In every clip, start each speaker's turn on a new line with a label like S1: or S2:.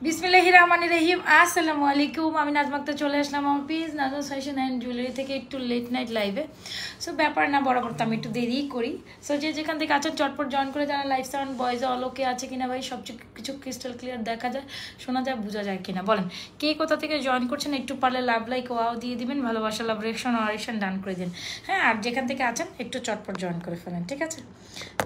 S1: বিসমিল্লাহির রহমানির রহিম। আসসালামু আলাইকুম। আমি নাজমা আক্তার চলে আসলাম আমার page Najma fashion and jewellery থেকে একটু লেট নাইট লাইভে। সো ব্যাপার না, বরাবর তো আমি একটু দেরিই করি। সো যে যেখান থেকে আছেন চটপট জয়েন করে জানা লাইফ সাউন্ড ভয়েসে অলোকে আছে কিনা ভাই, সব কিছু ক্রিস্টাল ক্লিয়ার দেখা যায়, শোনা যায়, বোঝা যায় কিনা বলেন। কে কোথা থেকে জয়েন করছেন একটু পারলে লাভ লাইক ওয়াও দিয়ে দিবেন, ভালোবাসা লাভ রিয়েকশন অরেকশন ডান করে দিন। হ্যাঁ, আর যেখান থেকে আছেন একটু চটপট জয়েন করে ফেলেন, ঠিক আছে?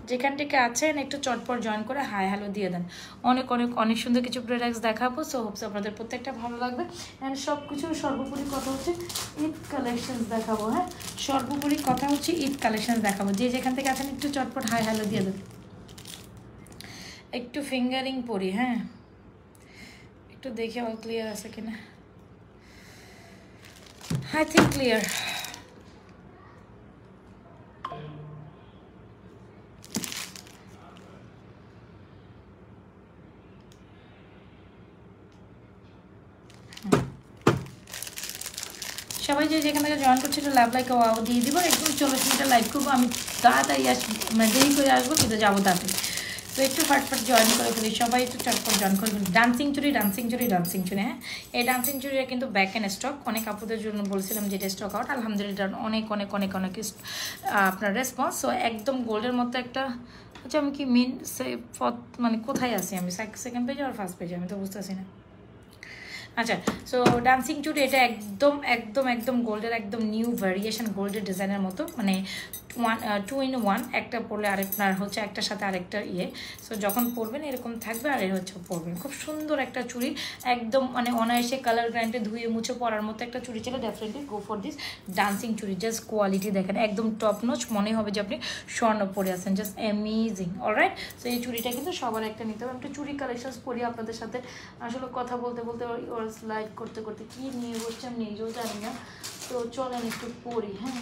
S1: যেখান থেকে আছেন একটু চটপট জয়েন করে হাই হ্যালো দিয়ে দেন। অনেক অনেক অনেক সুন্দর কিছু প্রোডাক্টস দেখাবো। সো হোপস আপনাদের প্রত্যেকটা ভালো লাগবে। অ্যান্ড সব কিছু সর্বোপরি কথা হচ্ছে ঈদ কালেকশনস দেখাবো। হ্যাঁ, সর্বোপরি কথা হচ্ছে ঈদ কালেকশনস দেখাবো। যে যেখান থেকে আছেন একটু চটপট হাই হ্যালো দিয়ে দেন। একটু ফিঙ্গারিং পরি, হ্যাঁ একটু দেখে অল ক্লিয়ার আছে কিনা। I think clear. সবাই যে যেখান থেকে জয়েন করছে একটু লাভ লাইক ওয়াও দিয়ে দিব। একদম 40 মিনিটের লাইভ করবো। আমি তাড়াতাড়ি আসবো, মানে দেরি করে আসবো কিন্তু যাবো তাড়াতাড়ি। তো একটু ফটফট জয়েন করে ফেলি, সবাই একটু চটপট জয়েন করে ফেলি। ডান্সিং চুরি ডান্সিং চুরি ডান্সিং চুরি। হ্যাঁ, এই ডান্সিং চুরিটা কিন্তু ব্যাক অ্যান্ড স্টক। অনেক আপুদের জন্য বলছিলাম যে এটা স্টক আউট। আলহামদুলিল্লাহ অনেক অনেক অনেক অনেক আপনার রেসপন্স। সো একদম গোল্ডের মতো একটা। আচ্ছা, আমি কি মেন মানে কোথায় আছি আমি? সেকেন্ড পেজে আর ফার্স্ট পেজে? আমি তো বুঝতেছি না। আচ্ছা, সো ডান্সিং চুড়ি এটা একদম একদম একদম গোল্ডের একদম নিউ ভ্যারিয়েশন, গোল্ডের ডিজাইনের মতো, মানে 2 in 1। একটা পরলে আরেকটার হচ্ছে একটার সাথে আরেকটা সো যখন পরবেন এরকম থাকবে, আর এর হচ্ছে পরবেন। খুব সুন্দর একটা চুড়ি, একদম মানে অনায়াসে কালার গ্রান্টে ধুয়ে মুছে পরার মতো একটা চুড়ি ছিল। Definitely go for this dancing চুড়ি। জাস্ট কোয়ালিটি দেখেন, একদম টপ নচ, মনে হবে যে আপনি স্বর্ণ পরে আছেন। Just amazing. অলরাইট, সো এই চুড়িটা কিন্তু সবার একটা নিতে হবে। একটা চুড়ি কালেকশনস পরি আপনাদের সাথে। আসলে কথা বলতে বলতে ওর স্লাইড করতে করতে কী নিয়ে বসছে আমি নিজেও জানি না। তো চলেন একটু পড়ি। হ্যাঁ,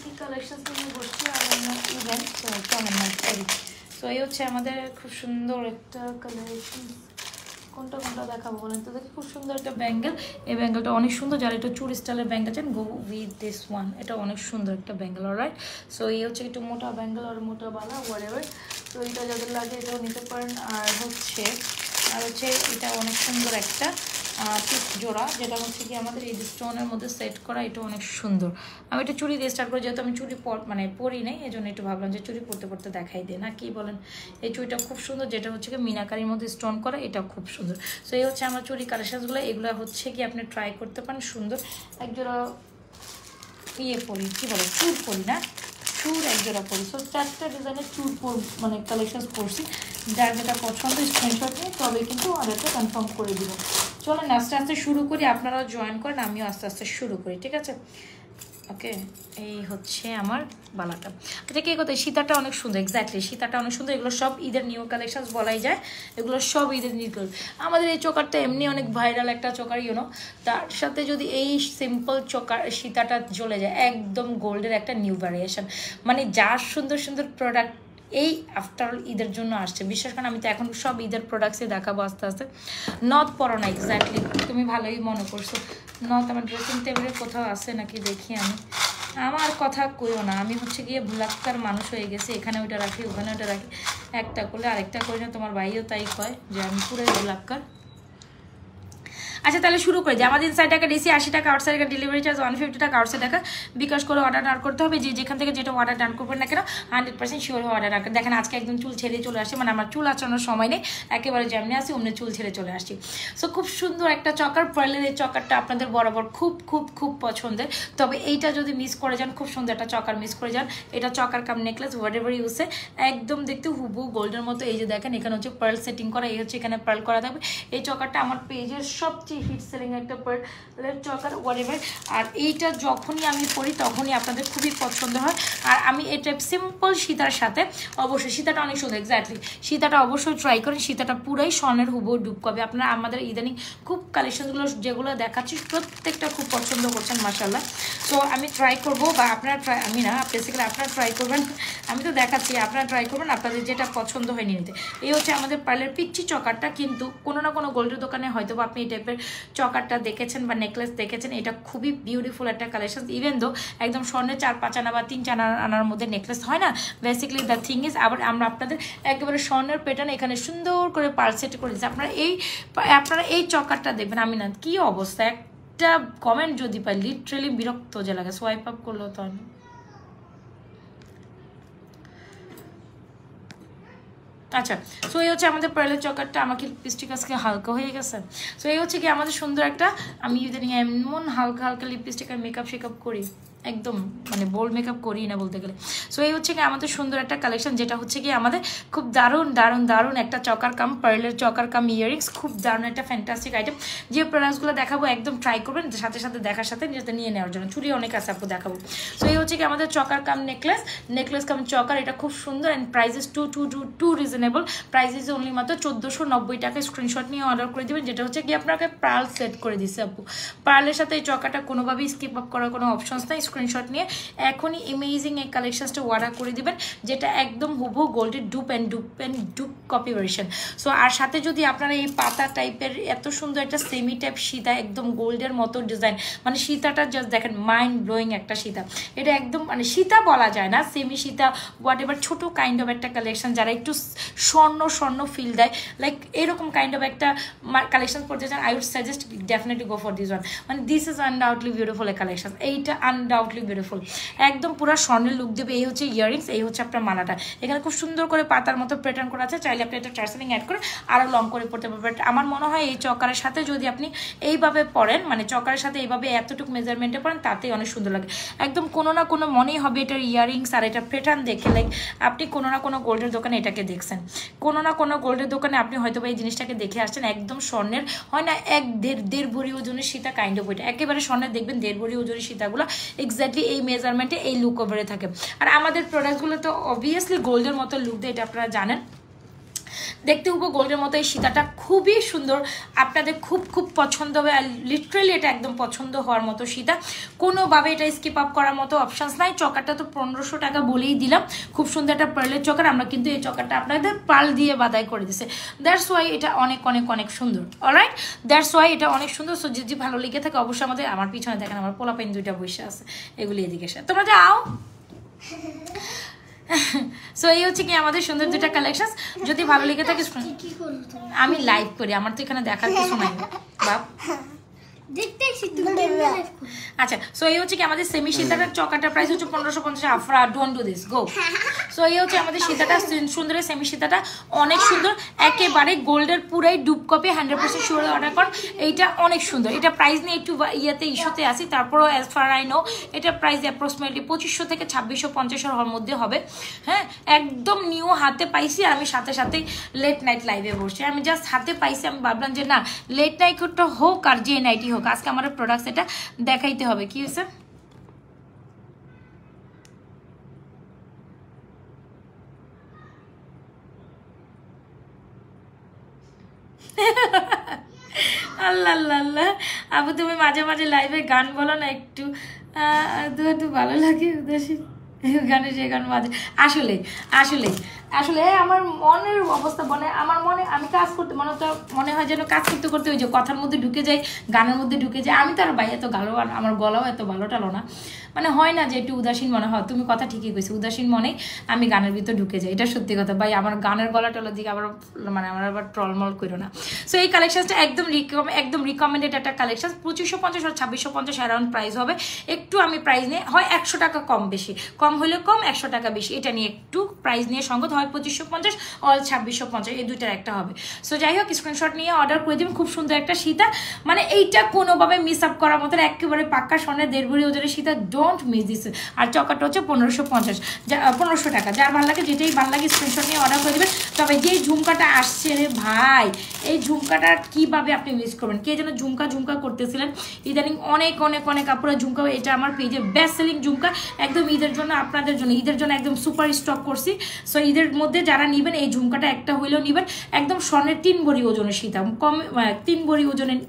S1: কী কালেকশন নিয়ে বসছি আর ইভেন্ট। তো চলেন না পড়ি। তো এই হচ্ছে আমাদের খুব সুন্দর একটা কালেকশন। কোনটা কোনটা দেখাবো বলেন তো? দেখি, খুব সুন্দর একটা ব্যাঙ্গেল। এই ব্যাঙ্গেলটা অনেক সুন্দর। যারা একটু চুরি স্টাইলের ব্যাঙ্গেল চান, গো উইথ দিস ওয়ান। এটা অনেক সুন্দর একটা ব্যাঙ্গেল। অলরাইট, সো এই হচ্ছে একটু মোটা ব্যাঙ্গেল আর মোটা বালা হোয়াটএভার। তো এটা যাদের লাগে এটাও নিতে পারেন। আর হচ্ছে এটা অনেক সুন্দর একটা টিপ জোড়া, যেটা হচ্ছে কি আমাদের এই স্টোনের মধ্যে সেট করা। এটা অনেক সুন্দর। আমি এটা চুড়ি দিয়ে স্টার্ট করি, যেহেতু আমি চুড়ি মানে পরি নাই, এই জন্য একটু ভাবলাম যে চুড়ি পরতে পরতে দেখাই দেয় না, কি বলেন? এই চুড়িটা খুব সুন্দর, যেটা হচ্ছে কি মিনাকারির মধ্যে স্টোন করা। এটা খুব সুন্দর। সো এই হচ্ছে আমার চুড়ি কালেকশনসগুলো। এগুলো হচ্ছে কি আপনি ট্রাই করতে পারেন। সুন্দর একজোড়া পরি, কি বলে, চুর পরি না, চুর একজোড়া পরি। সো 4টা ডিজাইনের চুর মানে কালেকশন পরছি। যার যেটা পছন্দ স্ক্রিনশট নিয়ে তবে কিন্তু অর্ডারটা কনফার্ম করে দিব। চলেন আস্তে আস্তে শুরু করি, আপনারাও জয়েন করেন, আমিও আস্তে আস্তে শুরু করি, ঠিক আছে? ওকে, এই হচ্ছে আমার বালাটা। আচ্ছা, কে কোথায়? সীতাটা অনেক সুন্দর। এক্স্যাক্টলি, সীতাটা অনেক সুন্দর। এগুলো সব ঈদের নিউ কালেকশন বলাই যায়। এগুলো সব ঈদের নিউ। আমাদের এই চোকারটা এমনি অনেক ভাইরাল একটা চোকার, তার সাথে যদি এই সিম্পল চোকার সীতাটা জ্বলে যায়, একদম গোল্ডের একটা নিউ ভ্যারিয়েশন। মানে যার সুন্দর সুন্দর প্রোডাক্ট এই আফটার ঈদের জন্য আসছে, বিশ্বাস করেন। আমি তো এখন সব ঈদের প্রোডাক্টসই দেখাবো আস্তে আস্তে। নথ পরো না, এক্স্যাক্টলি তুমি ভালোই মনে করছো। নথ আমার ড্রেসিং টেবিলের কোথাও আছে নাকি দেখি আমি। আমার কথা কইও না, আমি হচ্ছে গিয়ে ভুলাক্কার মানুষ হয়ে গেছি। এখানে ওইটা রাখি, ওখানে ওটা রাখি, একটা করলে আরেকটা করি না। তোমার ভাইও তাই কয় যে আমি পুরোই ভুলাক্কার। আচ্ছা, তাহলে শুরু করে যে আমাদের ইনসাইড টাকা ডিসি 80 টাকা, আউটসাইড টাকা ডেলিভারি চার্জ 150 টাকা, আউটসাইড টাকা বিকাশ করে অর্ডার ডান করতে হবে। যে যেখান থেকে যেটা অর্ডার ডান করবেন না কেন 100% শিওর হয়ে অর্ডার রাখেন। দেখেন আজকে একদম চুল ছেড়ে চলে আসছে, মানে আমার চুল আঁচানোর সময় নেই, একেবারে যেমনি আসি অমনি চুল ছেড়ে চলে আসছি। সো খুব সুন্দর একটা চকার, পার্লের এই চকারটা আপনাদের বরাবর খুব খুব খুব পছন্দের। তবে এইটা যদি মিস করে যান, খুব সুন্দর একটা চকার মিস করে যান। এটা চকার কাম নেকলেস হোয়াটএভার ইউজে একদম দেখতে হুবু গোল্ডের মতো। এই যে দেখেন এখানে হচ্ছে পার্ল সেটিং করা, এই হচ্ছে এখানে পার্ল করা থাকবে। এই চকারটা আমার পেজের সবচেয়ে হিট সেলিং একটা পার্লের চকার হোয়াটএভার। আর এইটা যখনই আমি পরি তখনই আপনাদের খুবই পছন্দ হয়। আর আমি এটা সিম্পল সীতার সাথে, অবশ্যই সীতাটা অনেক সুন্দর, এক্স্যাক্টলি সীতাটা অবশ্যই ট্রাই করেন। সীতাটা পুরাই স্বর্ণের হুবহু ডুব কবে। আপনারা আমাদের ইদানিং খুব কালেকশনগুলো যেগুলো দেখাচ্ছি প্রত্যেকটা খুব পছন্দ করছেন মাশাআল্লাহ। সো আমি ট্রাই করবো, বা আপনারা ট্রাই, আমি না বেসিক্যালি আপনারা ট্রাই করবেন। আমি তো দেখাচ্ছি, আপনারা ট্রাই করবেন, আপনাদের যেটা পছন্দ হয় নিয়ে নিতে। এই হচ্ছে আমাদের পার্লের পিচ্ছি চকারটা। কিন্তু কোনো না কোনো গোল্ডের দোকানে হয়তো বা আপনি এই টাইপের চকারটা দেখেছেন বা নেকলেস দেখেছেন, এটা খুবই বিউটিফুল একটা কালেকশন। ইভেন দো একদম স্বর্ণের 4-5 আনা বা 3-4 আনার মধ্যে নেকলেস হয় না, বেসিক্যালি দ্য থিং ইজ আবার আমরা আপনাদের একেবারে স্বর্ণের প্যাটার্ন এখানে সুন্দর করে পার্ল সেট করে দিচ্ছি। আপনারা এই চকারটা দেখবেন, আমি না কি অবস্থা, একটা কমেন্ট যদি পাই লিটারেলি বিরক্ত যে লাগে, সোয়াইপ আপ করলেও তো না। আচ্ছা, সো এই হচ্ছে আমাদের পার্লের চকারটা। আমাকে লিপস্টিক আজকে হালকা হয়ে গেছে। সো এই হচ্ছে কি আমাদের সুন্দর একটা, আমি ইদানিং এমন হালকা হালকা লিপস্টিক আর মেকআপ শেকআপ করি, একদম মানে বোল্ড মেকআপ করি না বলতে গেলে। সো এই হচ্ছে কি আমাদের সুন্দর একটা কালেকশন, যেটা হচ্ছে কি আমাদের খুব দারুণ দারুণ দারুণ একটা চকার কাম পার্লের চকার কাম ইয়ারিংস, খুব দারুণ একটা ফ্যান্টাস্টিক আইটেম। যে প্রোডাক্টসগুলো দেখাবো একদম ট্রাই করবেন, সাথে সাথে দেখার সাথে যাতে নিয়ে নেওয়ার জন্য। চুরি অনেক আছে আপু, দেখাবো। সো এই হচ্ছে কি আমাদের চকার কাম নেকলেস কাম চকার, এটা খুব সুন্দর and prices too reasonable. Price is only মাত্র 1490 টাকা। স্ক্রিনশট নিয়ে অর্ডার করে দেবেন, যেটা হচ্ছে কি আপনাকে পার্ল সেট করে দিচ্ছে আপু। পার্লের সাথে এই চকাটা কোনোভাবেই স্কিপ আপ করার কোনো অপশনস নাই। স্ক্রিনশট নিয়ে এখনই অ্যামেজিং এই কালেকশনসটা অর্ডার করে দিবেন, যেটা একদম হুবহু গোল্ডের ডুপ কপি ভার্সন। সো আর সাথে যদি আপনারা এই পাতা টাইপের এত সুন্দর একটা সেমি টাইপ সীতা, একদম গোল্ডের মতো ডিজাইন, মানে সীতাটা জাস্ট দেখেন মাইন্ড ব্লোয়িং একটা সীতা। এটা একদম মানে সীতা বলা যায় না, সেমি সীতা হোয়াট এভার, ছোটো কাইন্ড অফ একটা কালেকশন। যারা একটু স্বর্ণ ফিল দেয়, লাইক এরকম কাইন্ড অফ একটা কালেকশন করতে চান, I would suggest definitely go for this one. মানে this is undoubtedly beautiful a collection, এইটা আনডাউটলি বিউটিফুল, একদম পুরো স্বর্ণের লুক দেবে। এই হচ্ছে ইয়ারিংস, এই হচ্ছে আপনার মালাটা, এখানে খুব সুন্দর করে পাতার মতো প্যাটার্ন করা আছে। চাইলে আপনি একটা টার্সেলিং অ্যাড করে আরও লং করে পড়তে পারবেন। আমার মনে হয় এই চকারের সাথে যদি আপনি এইভাবে পরেন, মানে চকারের সাথে এইভাবে এতটুকু মেজারমেন্টে পরেন, তাতেই অনেক সুন্দর লাগে। একদম কোনো না কোনো মনেই হবে এটার ইয়ারিংস আর এটা প্যাটার্ন দেখে, লাইক আপনি কোনো না কোনো গোল্ডের দোকানে এটাকে দেখছেন, কোনো না কোনো গোল্ডের দোকানে আপনি হয়তো এই জিনিসটাকে দেখে আসছেন। একদম স্বর্ণের হয় না, দেড় ভরি ওজনের সীতা কাইন্ড অফ, ওইটা একেবারে স্বর্ণের দেখবেন 1.5 ভরি ওজনের সীতাগুলো এক্স্যাক্টলি এই মেজারমেন্টে এই লুক ওভারে থাকে। আর আমাদের প্রোডাক্টগুলো তো অবভিয়াসলি গোল্ডের মতো লুক দেয়, এটা আপনারা জানেন। দেখতে উপ গোল্ডের মতো এই সীতাটা খুবই সুন্দর, আপনাদের খুব পছন্দ হবে। আর লিটারেলি এটা একদম পছন্দ হওয়ার মতো সীতা, কোনোভাবে এটা স্কিপ আপ করার মতো অপশানস নাই। চকারটা তো 1500 টাকা বলেই দিলাম, খুব সুন্দর একটা পার্লের চকার। আমরা কিন্তু এই চকারটা আপনাদের পার্ল দিয়ে বাদাই করে দিছে, দ্যাটস ওয়াই এটা অনেক সুন্দর। অলরাইট, দ্যাটস ওয়াই এটা অনেক সুন্দর। সো যদি ভালো লেগে থাকে অবশ্যই আমার পিছনে দেখেন আমার পোলাপাইন 2টা বসে আছে, এগুলি এদিকে এসে তোমরা যাও। সো এই হচ্ছে কি আমাদের সুন্দর 2টা কালেকশন। যদি ভালো লেগে থাকে, আমি লাইভ করি, আমার তো এখানে দেখার কিছু নাই বাপ। আচ্ছা, সো এই হচ্ছে কি আমাদের সেমি সীতাটার চকাটার প্রাইস হচ্ছে 1550। Afra don't do this, go. So এই হচ্ছে আমাদের সীতাটা, সুন্দর সেমি সীতাটা, অনেক সুন্দর, একেবারে গোল্ডের পুরাই ডুব কপি, 100% শিওর অর্ডার কর। এইটা অনেক সুন্দর। এটা প্রাইস নিয়ে একটু ইস্যুতে আসি, তারপরও অ্যাজ ফার আই নো এটা প্রাইস অ্যাপ্রক্সিমেটলি 2500 থেকে 2650 মধ্যে হবে। হ্যাঁ, একদম নিউ হাতে পাইছি আমি, সাথে সাথেই লেট নাইট লাইভে বসছি। আমি জাস্ট হাতে পাইছি, আমি ভাবলাম যে না লেট নাইটটা হোক আর যে নাইটই হোক, আজকে আমার প্রোডাক্টস এটা দেখাইতে হবে। কি হয়েছে? আল্লাহ আল্লাহ আল্লাহ, আবু তুমি মাঝে মাঝে লাইভে গান বলো না, একটু ভালো লাগে উদাসীন গানে, যে গান মাঝে আসলে আসলে আসলে আমার মনের অবস্থা, মানে আমার মনে আমি কাজ করতে মনে হয় যেন কাজ করতে করতে ওই যে কথার মধ্যে ঢুকে যাই, গানের মধ্যে ঢুকে যাই। আমি তো আর ভাই এত গালো, আমার গলাও এত ভালো টালো না, মানে হয় না যে একটু উদাসীন মনে হয়। তুমি কথা ঠিকই কইছো, উদাসীন মনে আমি গানের ভিতর ঢুকে যাই, এটা সত্যি কথা ভাই। আমার গানের গলা টলার দিকে আবার মানে আমার আবার ট্রলমল করো না। সো এই কালেকশনটা একদম রিকমেন্ডেড একটা কালেকশন। 2550 আর 2650 অ্যারাউন্ড প্রাইস হবে। একটু আমি প্রাইস নিয়ে হয় 100 টাকা কম বেশি, কম হলে কম 100 টাকা বেশি, এটা নিয়ে একটু প্রাইস নিয়ে সঙ্গত হয় 2550 অল 2650, এই দুইটার একটা হবে। সো যাই হোক, স্ক্রিনশট নিয়ে অর্ডার করে দিন। খুব সুন্দর একটা সীতা, মানে এইটা কোনোভাবে মিস আপ করার মতো একেবারে পাক্কা স্বর্ণের 1.5 ভরি ওজনের সীতা, ডোন্ট মিস দিস। আর চকারটা হচ্ছে 1550 টাকা। যার ভালো লাগে, যেটাই ভালো লাগে স্ক্রিনশট নিয়ে অর্ডার করে দেবেন। তবে যেই ঝুমকাটা আসছে রে ভাই, এই ঝুমকাটা কিভাবে আপনি মিস করবেন? কে যেন ঝুমকা করতেছিলেন ইদানিং, অনেক আপুরা ঝুমকা। এটা আমার পেজে বেস্ট সেলিং ঝুমকা, একদম ঈদের জন্য, আপনাদের জন্য ঈদের জন্য একদম সুপার স্টক করছি। সো ঈদের মধ্যে যারা নেবেন এই ঝুমকাটা একটা হইলেও নেবেন। একদম স্বর্ণের 3 ভরি ওজনের সীতা, কম 3 ভরি ওজনের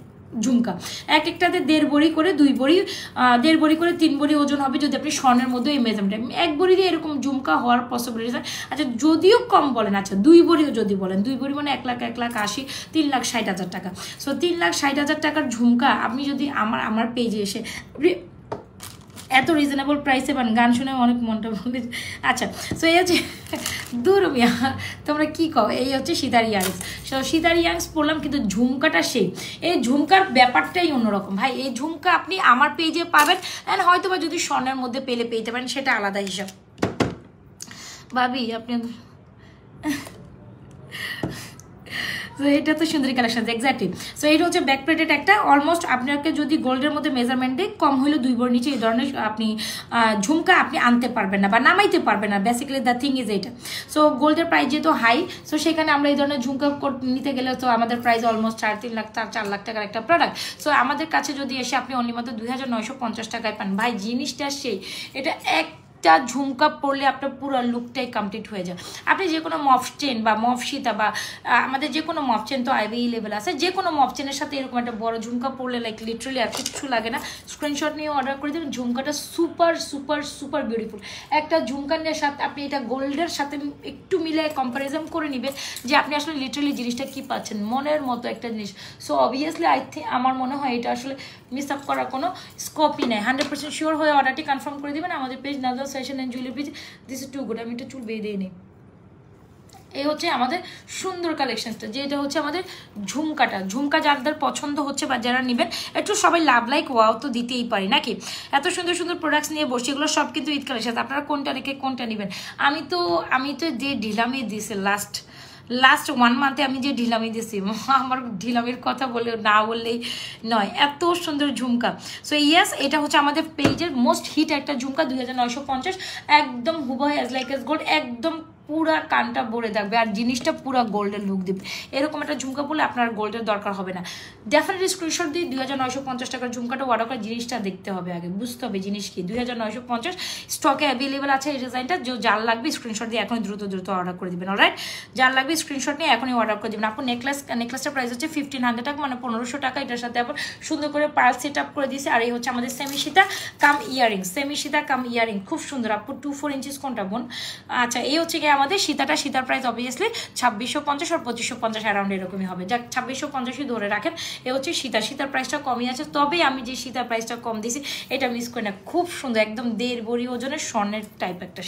S1: ঝুমকা, এক একটাতে 1.5 ভরি করে 2 ভরি 1.5 ভরি করে 3 ভরি ওজন হবে যদি আপনি স্বর্ণের মধ্যে এই মেজারমেন্ট 1 ভরি দিয়ে এরকম ঝুমকা হওয়ার পসিবিলিটি। আচ্ছা যদিও কম বলেন, আচ্ছা 2 ভরিও যদি বলেন, 2 ভরি মানে 1,80,000 3,60,000 টাকা। সো 3,60,000 টাকার ঝুমকা আপনি যদি আমার পেজে এসে এত রিজনেবল প্রাইসে পান, গান শুনে অনেক মনটা বলে। আচ্ছা সো এই হচ্ছে দূর মিয়া তোমরা কি কও, এই হচ্ছে সীতার ইয়ারিংস। সো সীতার ইয়ারিংস পরলাম, কিন্তু ঝুমকাটা সেই, এই ঝুমকার ব্যাপারটাই অন্যরকম ভাই। এই ঝুমকা আপনি আমার পেজে পাবেন, অ্যান্ড হয়তো বা যদি স্বর্ণের মধ্যে পেলে পেতে পারেন সেটা আলাদা হিসাব। ভাবি আপনি তো এটা তো সুন্দরী কালেকশন এক্স্যাক্টলি। সো এটা হচ্ছে ব্যাক প্লেটেড একটা, অলমোস্ট আপনাকে যদি গোল্ডের মধ্যে মেজারমেন্টে কম হলে 2 ভরি নিচে এই ধরনের আপনি ঝুমকা আপনি আনতে পারবেন না বা নামাইতে পারবেন না, বেসিক্যালি দ্য থিং ইজ এইটা। সো গোল্ডের প্রাইস যেহেতু হাই, সো সেখানে আমরা এই ধরনের ঝুমকা নিতে গেলে তো আমাদের প্রাইস অলমোস্ট 3.5 লাখ 4 লাখ টাকার একটা প্রোডাক্ট। সো আমাদের কাছে যদি এসে আপনি অনলি মাত্র 2,950 টাকায় পান ভাই, জিনিসটা সেই, এটা একটা ঝুমকা পরলে আপনার পুরো লুকটাই কমপ্লিট হয়ে যায়। আপনি যে কোনো মফ চেন বা মফ সীতা বা আমাদের যে কোনো মফ চেন তো আইভি লেভেল আছে, যে কোনো মফ চেনের সাথে এরকম একটা বড় ঝুমকা পরলে লাইক লিটারালি আর কিছু লাগে না। স্ক্রিনশট নিয়ে অর্ডার করে দেবেন, ঝুমকাটা সুপার সুপার সুপার বিউটিফুল একটা ঝুমকার সাথে আপনি এটা গোল্ডের সাথে একটু মিলে কম্পারিজন করে নেবেন যে আপনি আসলে লিটারালি জিনিসটা কি পাচ্ছেন, মনের মতো একটা জিনিস। সো অবভিয়াসলি আমার মনে হয় এটা আসলে মিস আপ করার কোনো স্কোপই নেই। 100% শিওর হয়ে অর্ডারটি কনফার্ম করে দেবেন আমাদের page Najwa fashion and jewellery page. This is too good, আমি একটা চুল বেঁধে নিই। এই হচ্ছে আমাদের সুন্দর কালেকশনটা, যেটা হচ্ছে আমাদের ঝুমকাটা। ঝুমকা যাদের পছন্দ হচ্ছে বা যারা নেবেন একটু সবাই লাভ লাইক ওয়াও তো দিতেই পারি নাকি, এত সুন্দর সুন্দর প্রোডাক্টস নিয়ে বসে, এগুলো সব কিন্তু ঈদ কালেকশন। আপনারা কোনটা রেখে কোনটা নেবেন? আমি তো যে ঢিলামি দিয়েছি লাস্ট 1 মান্থে আমি যে ঢিলামি দিয়েছি, আমার ঢিলামির কথা না বললেই নয়, এত সুন্দর ঝুমকা। সো ইয়েস, এটা হচ্ছে আমাদের পেজের মোস্ট হিট একটা ঝুমকা, 2,950, একদম হুবহু অ্যাজ লাইক এস গোল্ড, একদম পুরা কানটা ভরে থাকবে আর জিনিসটা পুরা গোল্ডের লুক দিবে। এরকম একটা ঝুমকা বলে আপনার গোল্ডের দরকার হবে না। ডেফিনেটলি স্ক্রিনশট দিয়ে 2,950 টাকার ঝুমকাটা অর্ডার করে জিনিসটা দেখতে হবে, আগে বুঝতে হবে জিনিস কি। 2,950 স্টকে অ্যাভেলেবেল আছে এই ডিজাইনটা, যার লাগবে স্ক্রিনশট দিয়ে এখনই দ্রুত অর্ডার করে দিবেন। অলরাইট, যার লাগবে স্ক্রিনশট নিয়ে এখনই অর্ডার করে দিবেন। আপনার নেকলেসটার প্রাইস হচ্ছে 1,500 টাকা, মানে 1,500 টাকা। এটার সাথে আবার সুন্দর করে পার্ল সেট আপ করে দিয়েছে। আর এই হচ্ছে আমাদের সেমি সীতা কাম ইয়ারিং, খুব সুন্দর। আপু 2-4 ইঞ্চিস কোনটা বোন? আচ্ছা, এই হচ্ছে গিয়ে আমাদের সীতার প্রাইস অবভিয়াসলি 2,650 আর 2,550 অ্যারাউন্ড এরকমই হবে। যাক 2,650ই ধরে রাখেন। এ হচ্ছে সীতার প্রাইসটা কমই আছে, তবে আমি যে সীতার প্রাইসটা কম দিয়েছি এটা মিস করি না। খুব সুন্দর, একদম 1.5 ভরি ওজনের স্বর্ণের টাইপ একটা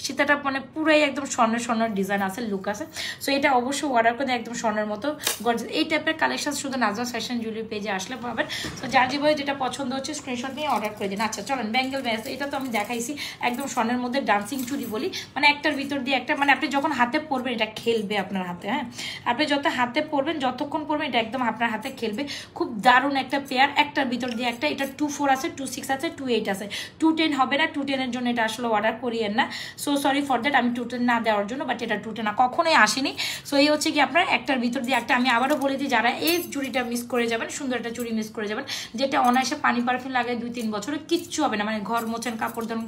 S1: সীতাটা, মানে পুরাই একদম স্বর্ণের ডিজাইন আছে, লুক আছে। সো এটা অবশ্যই অর্ডার করে একদম স্বর্ণের মতো গর্জিয়াস। এই টাইপের কালেকশন শুধু নাজওয়া ফ্যাশন জুয়েলারি পেজে আসলে পাবেন। সো যার যেভাবে যেটা পছন্দ হচ্ছে স্ক্রিনশট নিয়ে অর্ডার করে দিন। আচ্ছা চলেন ব্যাঙ্গেল ব্যাস, এটা তো আমি দেখাইছি একদম স্বর্ণের মধ্যে ডান্সিং চুড়ি বলি, মানে একটার ভিতর দিয়ে একটা, মানে আপনি যখন হাতে পরবেন এটা খেলবে আপনার হাতে। হ্যাঁ, আপনি যত হাতে পরবেন, যতক্ষণ পরবেন এটা একদম আপনার হাতে খেলবে। খুব দারুণ একটা পেয়ার, একটার ভিতর দিয়ে একটা। এটা 2.4 আছে, 2.6 আছে, 2.8 আছে। 2.10 হবে না, 2.10-এর জন্য এটা আসলে অর্ডার করিয়েন না। সো সরি ফর দ্যাট, আমি 2.10 না দেওয়ার জন্য, বাট এটা 2.10 না, কখনোই আসেনি। সো এই হচ্ছে কি আপনার একটার ভিতর দিয়ে একটা। আমি আবারও বলে দিই, যারা এই চুড়িটা মিস করে যাবেন, সুন্দর একটা চুড়ি মিস করে যাবেন, যেটা অনায়াসে পানি পারফিউম লাগায় 2-3 বছরে কিচ্ছু হবে না, মানে ঘর মোছেন, কাপড় দেন,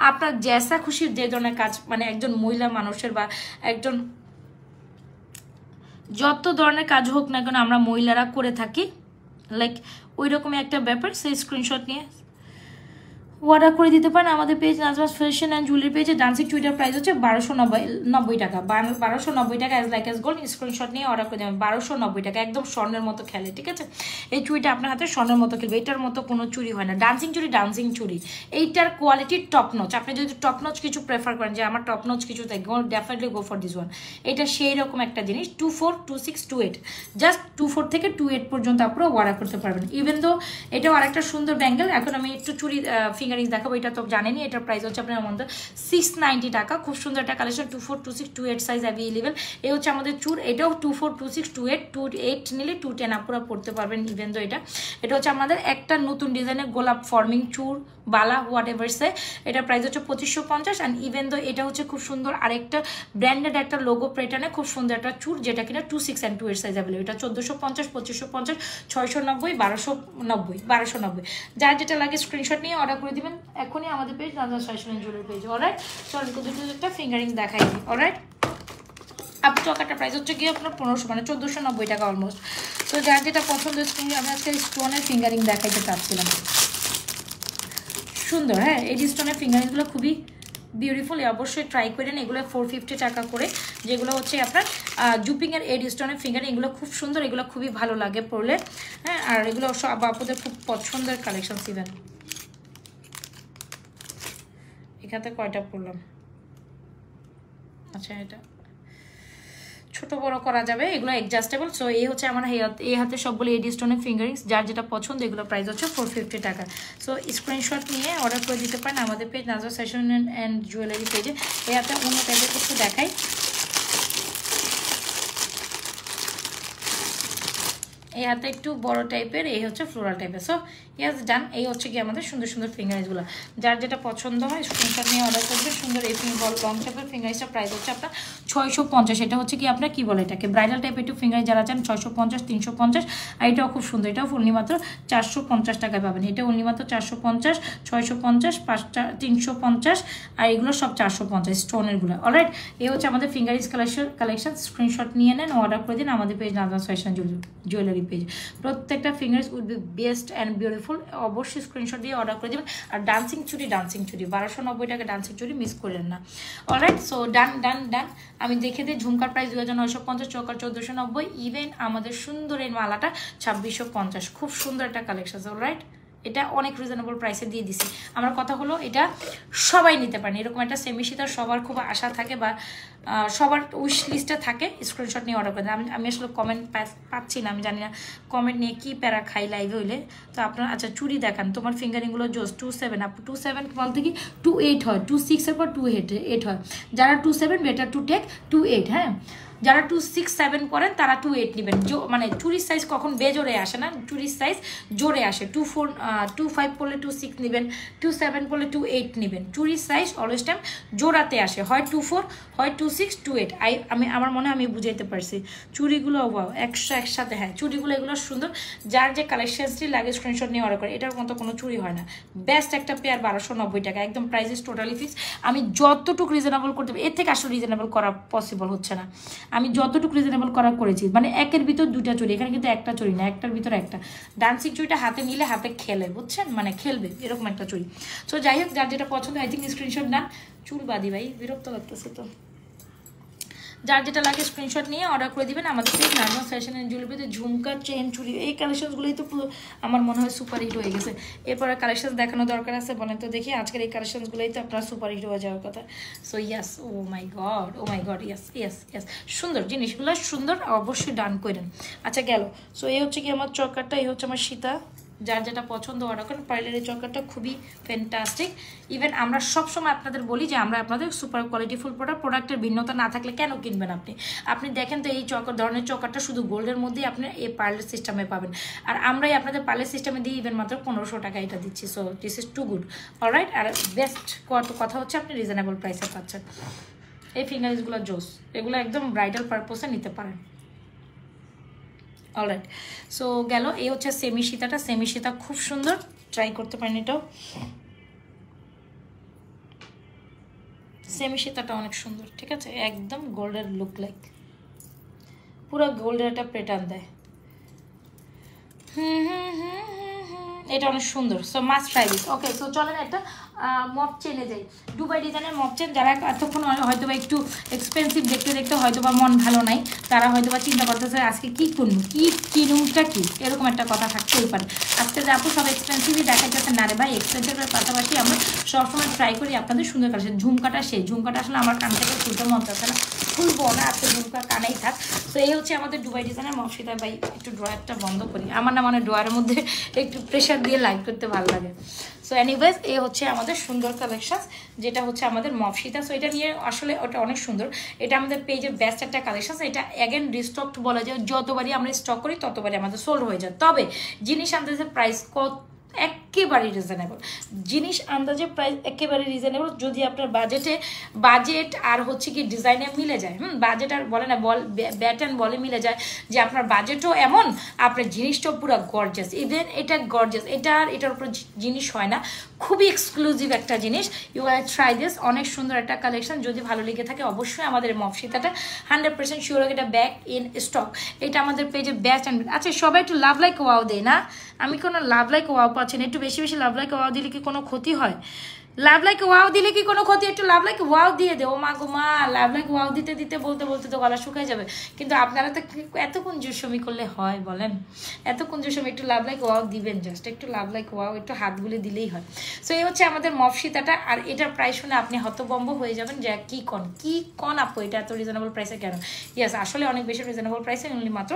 S1: আপনার জ্যাসা খুশির যে ধরনের কাজ, মানে একজন মহিলা মানুষের বা একজন যত ধরনের কাজ হোক না কেন আমরা মহিলারা করে থাকি, লাইক ওই রকমই একটা ব্যাপার। সেই স্ক্রিনশট নিয়ে অর্ডার করে দিতে পারেন আমাদের page Najwa fashion and jewellery পেজে। ডান্সিং চুড়িটার প্রাইস হচ্ছে 1,290 টাকা, 1,290 টাকা as like as gold. Screenshot নিয়ে অর্ডার করে দেবেন, 1,290 টাকা, একদম স্বর্ণের মতো খেলে, ঠিক আছে? এই চুড়িটা আপনার হাতে স্বর্ণের মতো খেলবে, এটার মতো কোনো চুড়ি হয় না। ডান্সিং চুড়ি, এইটার কোয়ালিটি টপ নচ। আপনি যদি টপ নচ কিছু প্রেফার করেন যে আমার টপ নচ কিছু তাই, definitely go for this one. এটা সেই রকম একটা জিনিস, 2.4, 2.6, 2.8, জাস্ট 2.4 থেকে 2.8 পর্যন্ত আপনারা অর্ডার করতে পারবেন। ইভেন দো এটাও আরেকটা সুন্দর ব্যাঙ্গেল। এখন আমি একটু চুড়ি ফিঙ্গারিংস দেখাবো, এটা তো জানেনি। এটার প্রাইস হচ্ছে আপনার আমাদের 690 টাকা। খুব সুন্দর একটা কালেকশন, 2.4, 2.6, 2.8 সাইজ অ্যাভেলেবেল। এই হচ্ছে আমাদের চুর, এটাও 2.4, 2.6, 2.8, 2.8 নিলে 2.10 আপনারা পড়তে পারবেন। ইভেন তো এটা হচ্ছে আমাদের একটা নতুন ডিজাইনের গোলাপ ফর্মিং চুর বালা হোয়াট এভার সে, এটার প্রাইস হচ্ছে 2,550। অ্যান্ড ইভেন তো এটা হচ্ছে খুব সুন্দর আরেকটা ব্র্যান্ডেড একটা লোগো প্যাটার্নে খুব সুন্দর একটা চুর, যেটা কিনা 2.6 and 2.8 সাইজ অ্যাভেলেবল। এটা 1,450, 2,550, 690, 1,290। যার যেটা লাগে স্ক্রিনশট নিয়ে অর্ডার করে দিবেন এখনই আমাদের page Najwa fashion and jewellery page. Alright, চল দুটো ফিঙ্গারিং দেখাই দিই। অলরাইট আপু, চকাটা প্রাইস হচ্ছে কি আপনার 1500 মানে 1490 টাকা অলমোস্ট। তো যার যেটা পছন্দ স্টোন, আমি আজকে স্টোনের ফিঙ্গারিং দেখাইতে চাচ্ছিলাম, সুন্দর। হ্যাঁ, এই স্টোনের ফিঙ্গারিংগুলো খুবই বিউটিফুল, অবশ্যই ট্রাই করেন। এগুলো 450 টাকা করে, যেগুলো হচ্ছে আপনার জুপিংয়ের এড স্টোনের ফিঙ্গারিং, এগুলো খুব সুন্দর, এগুলো খুবই ভালো লাগে পরলে। হ্যাঁ, আর এগুলো সব আপনাদের খুব পছন্দের কালেকশন। ইভেন এখানে কয়টা পরলাম, আচ্ছা এটা ছোট বড় করা যাবে, এগুলো অ্যাডজাস্টেবল। সো এই হচ্ছে আমার এই হাতে সবগুলো এডি স্টোনের ফিঙ্গারিংস, যার যেটা পছন্দ এগুলো প্রাইস হচ্ছে 450 টাকা। সো স্ক্রিনশট নিয়ে অর্ডার করে দিতে পারেন আমাদের page Najwa fashion and jewellery পেজে। এই হাতে অন্য টাইপের কিছু দেখাই, এই হাতে একটু বড় টাইপের, এই হচ্ছে ফ্লোরাল টাইপের। সো ইয়াস ডান, এই হচ্ছে কি আমাদের সুন্দর সুন্দর ফিঙ্গারিংসগুলো, যার যেটা পছন্দ হয় স্ক্রিনশট নিয়ে অর্ডার করবে। সুন্দর এই লং টাইপের ফিঙ্গারিংসটা প্রাইস হচ্ছে আপনার 650। এটা হচ্ছে কি আপনার কি বলে এটাকে ব্রাইডাল টাইপের একটু ফিঙ্গারিং যারা চান 650, 350। আর এটাও খুব সুন্দর, এটাও অনলি মাত্র 450 টাকায় পাবেন। এটা অনলি মাত্র 450, 650, 350, আর এগুলো সব 450 স্টোনেরগুলো। অলরাইট, এই হচ্ছে আমাদের ফিঙ্গারিংস কালেকশন। স্ক্রিনশট নিয়ে নেন, অর্ডার করে দিন আমাদের page Najwa fashion jewellery page. প্রত্যেকটা fingerings will be best and beautiful, অবশ্যই স্ক্রিনশট দিয়ে অর্ডার করে দেবেন। আর ডান্সিং চুড়ি 1290 টাকা ডান্সিং চুড়ি মিস করলেন না। অলরাইট, সো ডান ডান ডান। আমি দেখে দিই ঝুমকার প্রাইস 2950, চকার 1490, ইভেন আমাদের সুন্দর এই মালাটা 2650। খুব সুন্দর একটা কালেকশন। অলরাইট, এটা অনেক রিজনেবল প্রাইসে দিয়ে দিছি। আমার কথা হলো এটা সবাই নিতে পারেন, এরকম একটা সেমি শীতার সবার খুব আশা থাকে বা সবার উইশ লিস্টে থাকে, স্ক্রিনশট নিয়ে অর্ডার করেন। আমি আসলে কমেন্ট পাচ্ছি না, আমি জানি না কমেন্ট নিয়ে কি প্যারা খাই লাইভে হইলে। তো আপনার আচ্ছা চুড়ি দেখান, তোমার ফিঙ্গারিংগুলো জোস 27 আপ 27 বলতে কি 28 হয়, 26 এর পর 28 হয়। যারা 27 বেটার টু টেক 28। হ্যাঁ, যারা 267 পরেন তারা 28 নেবেন। মানে চুরির সাইজ কখন বেজোরে আসে না, চুরির সাইজ জোরে আসে। 25 পড়লে 26 নেবেন, 27 পড়লে 28 নেবেন। চুরির সাইজ অলওয়েজ টাইম জোড়াতে আসে, হয় 24, হয় 26, 28। আমার মনে হয় আমি বুঝাইতে পারছি। চুড়িগুলো একসাথে, হ্যাঁ চুড়িগুলো এগুলো সুন্দর। যার যে কালেকশনসটি লাগে স্ক্রিনশট নিয়ে অর্ডার করে। এটার মতো কোনো চুড়ি হয় না। বেস্ট একটা পেয়ার 1290 টাকা, একদম প্রাইস টোটালি ফিক্স। আমি যতটুকু রিজনেবল করতে পারি, এর থেকে আসলে রিজনেবল করা পসিবল হচ্ছে না। আমি যতটুকু রিজনেবল করেছি, মানে একের ভিতর দুটা চুড়ি, এখানে কিন্তু একটা চুড়ি না, একটার ভিতর একটা। ডান্সিং চুড়িটা হাতে নিলে হাতে খেলে, বুঝছেন, মানে খেলবে এরকম একটা চুড়ি। সো যাই হোক, যার যেটা পছন্দ আই থিঙ্ক স্ক্রিনশট না, চুল বাদি ভাই বিরক্ত লাগতেছে। তো যার যেটা লাগে স্ক্রিনশট নিয়ে অর্ডার করে দিবেন আমাদের পেজ নাজওয়া ফ্যাশন অ্যান্ড জুয়েলারিতে। ঝুমকা, চেন, চুড়ি, এই কালেকশনগুলোই তো আমার মনে হয় সুপার হিট হয়ে গেছে। এরপরে কালেকশন দেখানো দরকার আছে বলেন তো দেখি। আজকের এই কালেকশনগুলোই তো আপনার সুপার হিট হয়ে যাওয়ার কথা। সো ইয়াস, ও মাই গড, ইয়াস, সুন্দর জিনিসগুলো, সুন্দর, অবশ্যই ডান করেন। আচ্ছা গেল। সো এই হচ্ছে কি আমার চকারটা, এই হচ্ছে আমার সীতা। যার যেটা পছন্দ অর্ডার করেন। পার্লার এই চকারটা খুবই ফ্যান্টাস্টিক। ইভেন আমরা সবসময় আপনাদের বলি যে আমরা আপনাদের সুপার কোয়ালিটিফুল প্রোডাক্টের ভিন্নতা না থাকলে কেন কিনবেন আপনি দেখেন তো এই ধরনের চকারটা শুধু গোল্ডের মধ্যেই আপনি এই পার্লার সিস্টেমে পাবেন। আর আমরাই আপনাদের পার্লার সিস্টেমে দিয়ে ইভেন মাত্র 1500 টাকা এটা দিচ্ছি। So this is too good. Alright, আর বেস্ট কথা হচ্ছে আপনি রিজনেবল প্রাইসে পাচ্ছেন। এই ফিঙ্গারিংসগুলো জোস, এগুলো একদম ব্রাইডাল পারপোসে নিতে পারেন। অলরাইট, সো গেল। এই হচ্ছে সেমি সীতাটা, সেমি সীতা খুব সুন্দর, ট্রাই করতে পারেন। এটাও সেমি সীতাটা অনেক সুন্দর, ঠিক আছে, একদম গোল্ডের লুক লাইক, পুরো গোল্ডের একটা প্যাটার্ন দেয়। এটা অনেক সুন্দর। So must try this. Okay, so চলেন একটা মপ চেনে যাই। দুবাই ডিজাইনের মপ চেন, যারা এতক্ষণ হয়তো বা একটু এক্সপেন্সিভ দেখতে হয়তো বা মন ভালো নাই, তারা হয়তো বা চিন্তা করতেছে আজকে কি করবো, কি কিনুমটা কি, এরকম একটা কথা থাকতেই পারে। আজকে যে আপু সব এক্সপেন্সিভই দেখাচ্ছে, না রে ভাই, এক্সপেন্সিভের পাশাপাশি আমরা সবসময় ট্রাই করি আপনাদের সুন্দর কাছে। ঝুমকাটা ঝুমকাটা আসলে আমার কান থেকে খুলতে মন চাচ্ছে না, খুলবো না, আজকে ঝুমকা কানেই থাক। তো এই হচ্ছে আমাদের দুবাই ডিজাইনের মপ। সেটা ভাই একটু ড্রয়ারটা বন্ধ করি, আমার না মানে ড্রয়ারের মধ্যে একটু প্রেশার দিয়ে লাইট করতে ভালো লাগে। সো এনিওয়েজ, এই হচ্ছে আমাদের সুন্দর কালেকশন, যেটা হচ্ছে আমাদের মপ সীতা। সো এটা নিয়ে আসলে ওটা অনেক সুন্দর, এটা আমাদের পেজের বেস্ট একটা কালেকশন। এটা অ্যাগেন রিস্টকড বলা যায়, যতবারই আমরা স্টক করি ততবারই আমাদের সোল্ড হয়ে যায়। তবে জিনিস আন্দাজে প্রাইস একেবারে রিজনেবল, জিনিস আন্দাজে প্রাইস একেবারে রিজনেবল, যদি আপনার বাজেট আর হচ্ছে কি ডিজাইনে মিলে যায়। বাজেট আর বলে না ব্যাট অ্যান্ড বলে মিলে যায়, যে আপনার বাজেটও এমন, আপনার জিনিসটাও পুরো গর্জাস। ইভেন এটা গর্জাস, এটার উপর জিনিস হয় না, খুবই এক্সক্লুসিভ একটা জিনিস, ইউ ক্যান ট্রাই দিস। অনেক সুন্দর একটা কালেকশন, যদি ভালো লেগে থাকে অবশ্যই আমাদের মফসিতাটা 100% শিওর এটা ব্যাক ইন স্টক। এটা আমাদের পেজে ব্যাচ অ্যান্ড আচ্ছা সবাই একটু লাভ লাইক ওয়াও দেয় না, আমি কোনো লাভ লাইক ওয়াও পাচ্ছি না, একটু বেশি বেশি লাভ লাইক ওয়াও দিলে কি কোনো ক্ষতি হয়? লাভ লাইক ওয়াও দিলে কি কোনো ক্ষতি? একটু লাভ লাইক ওয়াও দিয়ে দে। ও মা গো মা, লাভ লাইক ওয়াও দিতে দিতে বলতে বলতে তো গলা শুকায় যাবে। কিন্তু আপনারা তো এত কুঞ্জুসমি করলে হয় বলেন? এত কুঞ্জুসমি, একটু লাভ লাইক ওয়াও দিবেন, জাস্ট একটু লাভ লাইক ওয়াও একটু হাত গুলে দিলেই হয়। সো এই হচ্ছে আমাদের মফসিতাটা। আর এটার প্রাইস শুনে আপনি হতভম্ব হয়ে যাবেন যে কি কন আপু এটা এত রিজনেবল প্রাইসে কেন? ইয়েস, আসলে অনেক বেশি রিজনেবল প্রাইসে অনলি মাত্র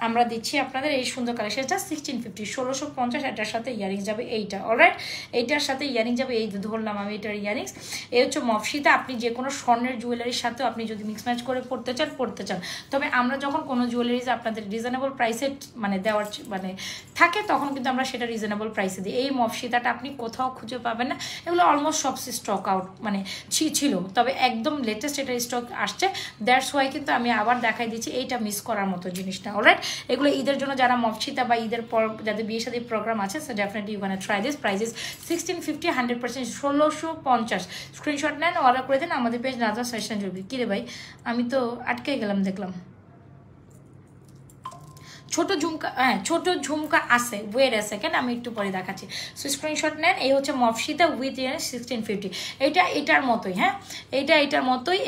S1: আমরা দিচ্ছি আপনাদের এই সুন্দর কালেকশনটা 1650, 1650। এটার সাথে ইয়ারিংস যাবে এইটা, অলরাইট, এইটার সাথে ইয়ারিং যাবে এই ধরলাম আমি এটার ইয়ারিংস। এই হচ্ছে মফসিতা। আপনি যে কোনো স্বর্ণের জুয়েলারির সাথে আপনি যদি মিক্স ম্যাচ করে পড়তে চান। তবে আমরা যখন কোনো জুয়েলারিজ আপনাদের রিজনেবল প্রাইসে মানে দেওয়ার মানে থাকে তখন কিন্তু আমরা সেটা রিজনেবল প্রাইসে দিই। এই মফসিতাটা আপনি কোথাও খুঁজে পাবেন না, এগুলো অলমোস্ট সব স্টক আউট মানে ছিল, তবে একদম লেটেস্ট এটা স্টক আসছে। দ্যাটস ওয়াই কিন্তু আমি আবার দেখাই দিচ্ছি, এইটা মিস করার মতো জিনিস না, অলরাইট। এগুলো ঈদের জন্য যারা মফসিতা বা ঈদের পর যাদের বিয়ে শাদী প্রোগ্রাম আছে, so definitely you can try this. Price is 1650, 100% 1650। Screenshot নেন, অর্ডার করে দিন আমাদের পেজ নাজমা ফ্যাশন জুয়েলারি। কিরে ভাই, আমি তো আটকে গেলাম দেখলাম। ছোট ঝুমকা, হ্যাঁ ছোট ঝুমকা আছে, ওয়েট এ সেকেন্ড আমি একটু পরে দেখাচ্ছি। সো স্ক্রিনশট নেন। এই হচ্ছে মফসিতা উইথ ইয়ার 1650। এটার মতোই, হ্যাঁ এটার মতোই।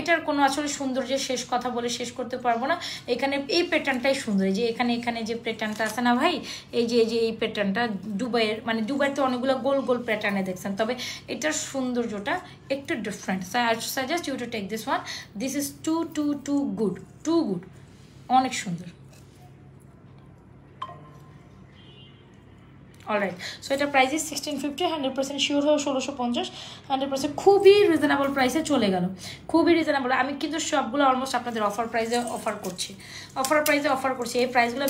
S1: এটার কোনো আসলে সৌন্দর্যের শেষ কথা বলে শেষ করতে পারবো না। এখানে এই প্যাটার্নটাই সুন্দর, যে এখানে যে প্যাটার্নটা আছে না ভাই, এই যে এই প্যাটার্নটা দুবাইয়ের, মানে দুবাইয়ের তো অনেকগুলো গোল গোল প্যাটার্নে দেখছেন, তবে এটার সৌন্দর্যটা একটু different. So I suggest you to take this one. This is too good, অনেক সুন্দর। অলরাইট, সো এটা প্রাইস ইজ 1650, 100% শিওর হয়ে 1650, 100% খুবই রিজনেবল প্রাইসে চলে গেল, খুবই রিজনেবল। আমি কিন্তু সবগুলো অলমোস্ট আপনাদের অফার প্রাইসে অফার করছি। এই প্রাইসগুলো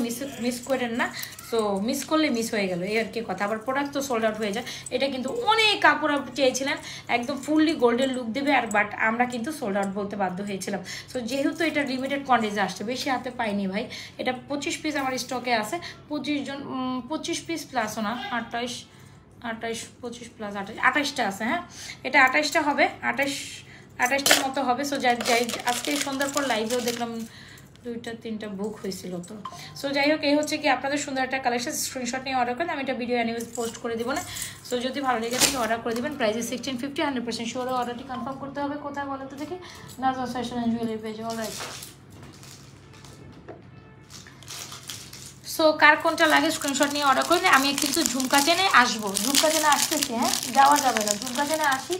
S1: মিস করেন না। সো মিস করলে মিস হয়ে গেল, এই আর কি কথা। আবার প্রোডাক্ট তো সোল্ড আউট হয়ে যায়। এটা কিন্তু অনেক কাপড় চেয়েছিলেন একদম ফুললি গোল্ডেন লুক দেবে, আর বাট আমরা কিন্তু সোল্ড আউট বলতে বাধ্য হয়েছিলাম। সো যেহেতু এটা লিমিটেড কোয়ান্টিটি আসছে, বেশি হাতে পাইনি ভাই। এটা 25 পিস আমার স্টকে আছে, 25 পিস প্লাসও না, 28 25 প্লাস 28টা আছে। হ্যাঁ এটা 28টা হবে, 28টার মতো হবে। সো যাই আজকে সন্ধ্যার পর লাইভেও দেখলাম 2-3টা বুক হয়েছিল। তো সো যাই হোক, এই হচ্ছে কি আপনাদের সুন্দর একটা কালেকশন। স্ক্রিনশট নিয়ে অর্ডার করেন, আমি এটা ভিডিও অ্যানিউজ পোস্ট করে দিব না। সো যদি ভালো লেগে থাকে অর্ডার করে দেবেন। প্রাইস 1650, 100% শিওর অর্ডারটি কনফার্ম করতে হবে। কোথায় বলতে দেখি, নাজমা ফ্যাশন অ্যান্ড জুয়েলারি পেজে, অলরাইট। সো কার কোনটা লাগে স্ক্রিনশট নিয়ে অর্ডার করে। আমি কিন্তু ঝুমকা চেনে আসবো, ঝুমকা চেনে আসতেছি, হ্যাঁ যাওয়া যাবে না, ঝুমকা চেনে আসি।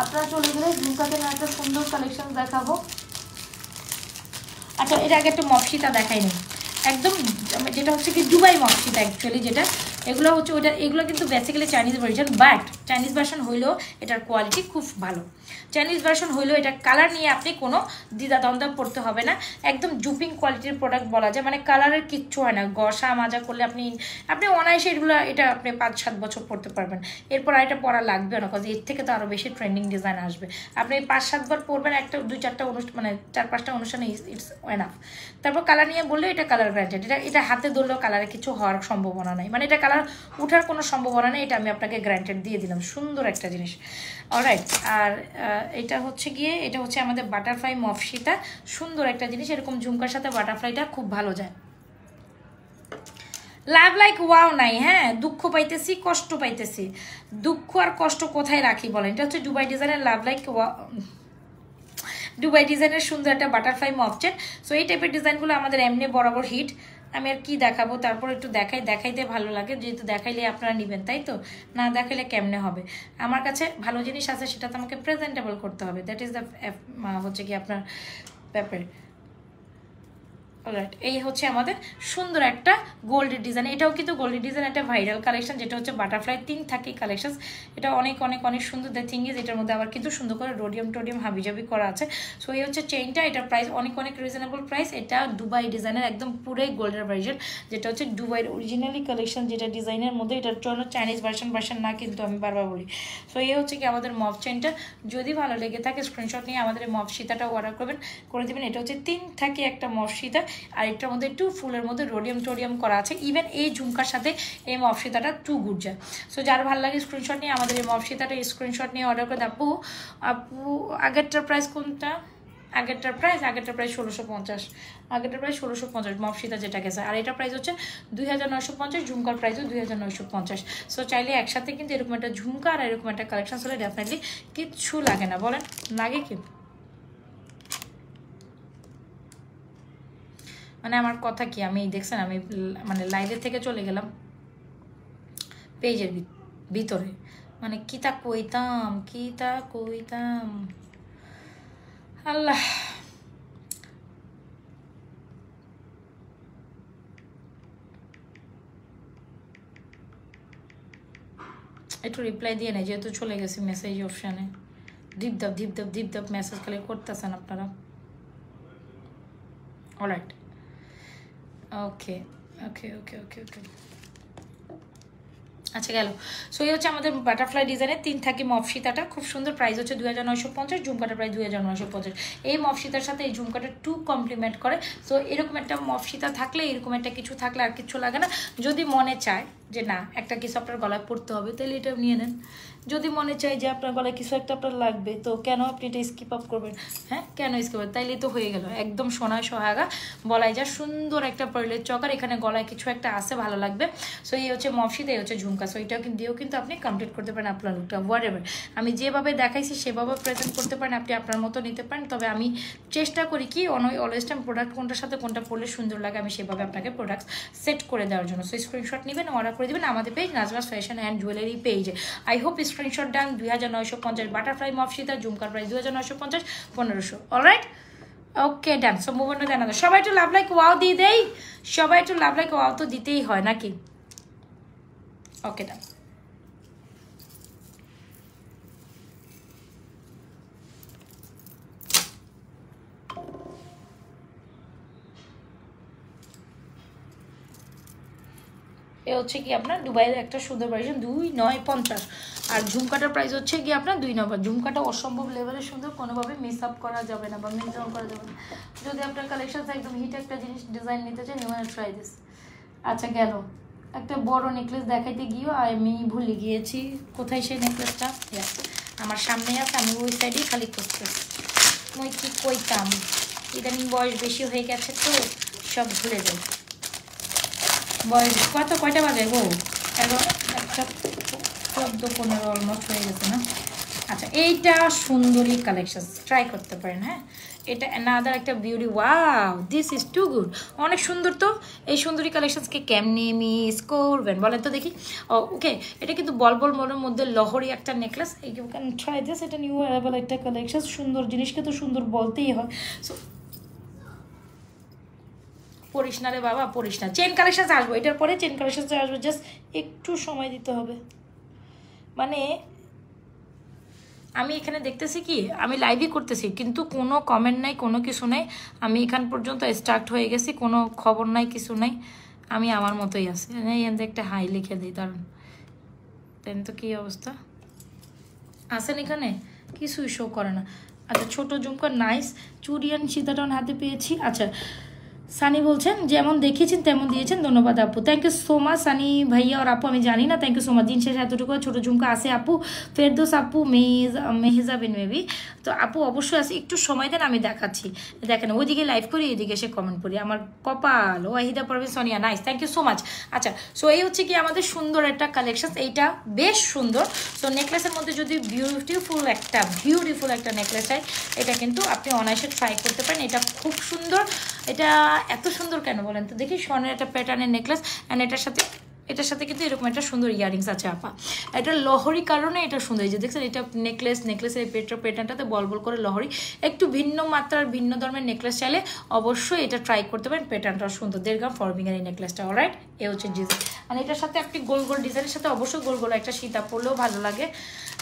S1: আপনারা চলে গেলে ঝুমকা চেনে একটা সুন্দর কালেকশন দেখাবো। আচ্ছা এর আগে একটু মফসিতা দেখাই নি, একদম যেটা হচ্ছে কি দুবাই মফসিতা অ্যাকচুয়ালি, যেটা এগুলো হচ্ছে এগুলো কিন্তু basically Chinese version, but Chinese version হইলেও এটার কোয়ালিটি খুব ভালো। চাইনিজ ভার্সন হইলেও এটা কালার নিয়ে আপনি কোনো দ্বিধাদ্বন্দ্ব পড়তে হবে না, একদম জুপিং কোয়ালিটির প্রোডাক্ট বলা যায়। মানে কালারের কিচ্ছু হয় না, ঘষা মাজা করলে আপনি অনায়াসে এটা আপনি 5-7 বছর পরতে পারবেন। এরপর আর এটা পরা লাগবে না, কারণ এর থেকে তো আরও বেশি ট্রেন্ডিং ডিজাইন আসবে। আপনি 5-7 বার পরবেন, একটা 2-4টা অনুষ্ঠান, মানে 4-5টা অনুষ্ঠানে ইটস এনাফ। তারপর কালার নিয়ে বললে এটা কালার গ্যারান্টেড, এটা হাতে ধরলেও কালারে কিছু হওয়ার সম্ভাবনা নাই, মানে এটা কালার উঠার কোনো সম্ভাবনা নেই, এটা আমি আপনাকে গ্যারান্টেড দিয়ে দিলাম। সুন্দর একটা জিনিস, অলরাইট। আর এটা হচ্ছে আমাদের বাটারফ্লাই মফসিতা, সুন্দর একটা জিনিস। এরকম ঝুমকার সাথে বাটারফ্লাইটা খুব ভালো যায়। লাভ লাইক ওয়াও নাই, হ্যাঁ দুঃখ পাইতেছি, কষ্ট পাইতেছি। দুঃখ আর কষ্ট কোথায় রাখি বলেন? এটা হচ্ছে দুবাই ডিজাইনের লাভ লাইক দুবাই ডিজাইনের সুন্দর একটা বাটারফ্লাই মফচেন। সো এই টাইপের ডিজাইনগুলো আমাদের এমনি বরাবর হিট। আমি আর কি দেখাবো, তারপর একটু দেখাইতে ভালো লাগে, যেহেতু দেখাইলে আপনারা নেবেন, তাই তো? না দেখাইলে কেমনে হবে? আমার কাছে ভালো জিনিস আছে, সেটা তো আমাকে প্রেজেন্টেবল করতে হবে। দ্যাট ইজ দ্য হচ্ছে কি আপনার ব্যাপার। অলরাইট, এই হচ্ছে আমাদের সুন্দর একটা গোল্ডের ডিজাইন। এটাও কিন্তু গোল্ডের ডিজাইন একটা ভাইরাল কালেকশন, যেটা হচ্ছে বাটারফ্লাই 3 থাকে কালেকশন। এটা অনেক সুন্দর। দ্য থিং ইজ এটার মধ্যে আবার কিন্তু সুন্দর করে টোডিয়াম হাবিজাবি করা আছে। সো এই হচ্ছে চেইনটা, এটার প্রাইস অনেক রিজনেবল প্রাইস। এটা দুবাই ডিজাইনের একদম পুরোই গোল্ডের ভার্জন, যেটা হচ্ছে দুবাইয়ের অরিজিনালি কালেকশন, যেটা ডিজাইনের মধ্যে। এটার জন্য চাইনিজ ভার্সন না, কিন্তু আমি বারবার বলি। সো এই হচ্ছে কি আমাদের মফ চেইনটা। যদি ভালো লেগে থাকে স্ক্রিনশট নিয়ে আমাদের মফসিতাটা অর্ডার করে দেবেন। এটা হচ্ছে 3 থাকে একটা মফসিতা। আর এটার মধ্যে একটু ফুলের মধ্যে রোডিয়াম টোডিয়াম করা আছে। ইভেন এই ঝুমকার সাথে এই মফ সীতাটা টু গুড যায়। সো যার ভালো লাগে স্ক্রিনশট নিয়ে আমাদের এই মফ সীতাটা স্ক্রিনশট নিয়ে অর্ডার করে। আপু আগেরটার প্রাইস কোনটা? আগেরটার প্রাইস 1650, আগেরটার প্রাইস 1650 মফ সীতা যেটা গেছে। আর এটা প্রাইস হচ্ছে 2950, ঝুমকার প্রাইসও 2950। সো চাইলে একসাথে কিন্তু এরকম একটা ঝুমকা আর এরকম একটা কালেকশন হলে ডেফিনেটলি কিচ্ছু লাগে না, বলেন লাগে কি? মানে আমার কথা কি, আমি দেখছেন আমি মানে লাইভের থেকে চলে গেলাম পেজের ভিতরে, মানে কিতা কইতাম আল্লাহ। একটু রিপ্লাই দিয়ে নেই, যেহেতু চলে গেছি মেসেজ অপশানে। ডিপ দাপ মেসেজ খালি করতেছেন আপনারা। অলরাইট, ওকে। আচ্ছা গেল। সো এই হচ্ছে আমাদের বাটারফ্লাই ডিজাইনের 3 থাকি মফ সীতাটা, খুব সুন্দর। প্রাইস হচ্ছে 2950, ঝুমকাটা প্রায় 2950। এই মফ সীতার সাথে এই ঝুমকাটা টু কমপ্লিমেন্ট করে। সো এরকম একটা মফ সীতা থাকলে, এরকম একটা কিছু থাকলে আর কিছু লাগে না। যদি মনে চায় যে না একটা কিছু আপনার গলায় পড়তে হবে, তাহলে এটা নিয়ে নেন। যদি মনে চায় যে আপনার গলায় কিছু একটা আপনার লাগবে, তো কেন আপনি এটা স্কিপ আপ করবেন? হ্যাঁ, কেন স্কিপ করবেন? তাইলেই তো হয়ে গেল, একদম সোনায় সোহাগা, বলাই যা সুন্দর একটা পার্লের চকার, এখানে গলায় কিছু একটা আছে, ভালো লাগবে। সো এই হচ্ছে মফ সীতা, এই হচ্ছে ঝুমকা। সো এটাও দিয়েও কিন্তু আপনি কমপ্লিট করতে পারেন আপনার লুকটা। হোয়াট এভার আমি যেভাবে দেখাইছি সেভাবে প্রেজেন্ট করতে পারেন, আপনি আপনার মতো নিতে পারেন। তবে আমি চেষ্টা করি কি অলওয়েজ টাইম প্রোডাক্ট কোনটার সাথে কোনটা পরলে সুন্দর লাগে, আমি সেভাবে আপনাকে প্রোডাক্ট সেট করে দেওয়ার জন্য। সো স্ক্রিনশট নেবেন, অর্ডার করে দেবেন আমাদের page Najma's fashion and jewellery পেজে। I hope screenshot done. 2950 butterfly মফ সীতা, ঝুমকার price 2950, 1500। Alright, okay done. So move on to the another. সবাই একটু লাভ লাইক ওয়াও দিয়ে দেই, সবাই একটু লাভ লাইক ওয়াও তো দিতেই হয় নাকি? ওকে ডান। এ হচ্ছে কি আপনার দুবাইয়ের একটা সুন্দর ভার্সন, 2950। আর ঝুমকাটার প্রাইস হচ্ছে কি আপনার 2950। ঝুমকাটা অসম্ভব লেভেলের সুন্দর, কোনোভাবে মিস আপ করা যাবে না বা মিস ডাউন করা যাবে না। যদি আপনার কালেকশন একদম হিট একটা জিনিস ডিজাইন নিতে চান, ইউ ট্রাই দিস। আচ্ছা গেল, একটা বড় নেকলেস দেখাইতে গিয়েও আমি ভুলে গিয়েছি কোথায় সেই নেকলেসটা। আমার সামনে আছে, আমি ওই সাইডেই খালি খুঁজতেছি। মই কি কইতাম, ইদানিং বয়স বেশি হয়ে গেছে তো সব ভুলে যাই। বয়স কয়টা বাজে গো? 11:14 অলমোস্ট হয়ে গেছে না? আচ্ছা, এইটা সুন্দরী কালেকশন, ট্রাই করতে পারেন। হ্যাঁ, এটা অ্যানাদার একটা beauty. Wow, this is too good, অনেক সুন্দর। তো এই সুন্দরী কালেকশনসকে কেমনি মিস করবেন বলেন তো দেখি? ওকে, এটা কিন্তু বলবল মনের মধ্যে লহরি একটা নেকলেস। এই ক্যান ট্রাই দিস, এটা নিউ অ্যাভেলেবল একটা কালেকশন। সুন্দর জিনিসকে তো সুন্দর বলতেই হয়। সো পড়িস না রে বাবা, পড়িস না। চেন কালেকশন আসবো, এটার পরে চেন কালেকশন আসবো, জাস্ট একটু সময় দিতে হবে। মানে আমি এখানে দেখতেছি কি, আমি লাইভই করতেছি কিন্তু কোনো কমেন্ট নাই, কোনো কিছু নাই। আমি এখান পর্যন্ত স্টার্ট হয়ে গেছি, কোনো খবর নাই, কিছু নাই। আমি আমার মতোই আছি। এখানে একটা হাই লিখে দিই, দাঁড়ান। তাই তো কী অবস্থা আসেন, এখানে কিছুই শো করে না। আচ্ছা, ছোট ঝুমকা নাইস, চুরিয়ান সীতাটন হাতে পেয়েছি। আচ্ছা, সানি বলছেন যেমন দেখিয়েছেন তেমন দিয়েছেন, ধন্যবাদ আপু। Thank you so much Sunny ভাইয়া। আর আপু আমি জানি না, থ্যাংক ইউ সো মাচ। দিন শেষে এতটুকু ছোটো ঝুমকা আছে আপু। ফেরদৌস আপু, মেহেজাবিন মেবি। তো আপু অবশ্যই আছে, একটু সময় দেন, আমি দেখাচ্ছি। দেখেন ওইদিকে লাইভ করি, এদিকে এসে কমেন্ট করি, আমার কপাল। Wahida Parvin Sonia, nice, thank you so much. আচ্ছা, সো এই হচ্ছে কি আমাদের সুন্দর একটা কালেকশন, এইটা বেশ সুন্দর। সো নেকলেসের মধ্যে যদি বিউটিফুল একটা নেকলেস চাই, এটা কিন্তু আপনি অনায়াসে ট্রাই করতে পারেন। এটা খুব সুন্দর। এটা এত সুন্দর কেন বলেন তো দেখি? স্বর্ণের একটা প্যাটার্নের নেকলেস, অ্যান্ড এটার সাথে কিন্তু এরকম একটা সুন্দর ইয়ারিংস আছে আপা। এটা লহরি কারণে এটা সুন্দর। এই যে দেখছেন, এটা নেকলেসের এই প্যাটার্নটাতে বল করে লহরি। একটু ভিন্ন মাত্রার ভিন্ন ধর্মের নেকলেস চাইলে অবশ্যই এটা ট্রাই করতে পারেন। প্যাটার্নটাও সুন্দর, 1.5 গ্রাম ফর্মিংয়ের এই নেকলেসটা। অলরাইট, এ হচ্ছে ডিজাইন। আর এটার সাথে আপনি গোল ডিজাইনের সাথে অবশ্যই গোল একটা সীতা পরলেও ভালো লাগে।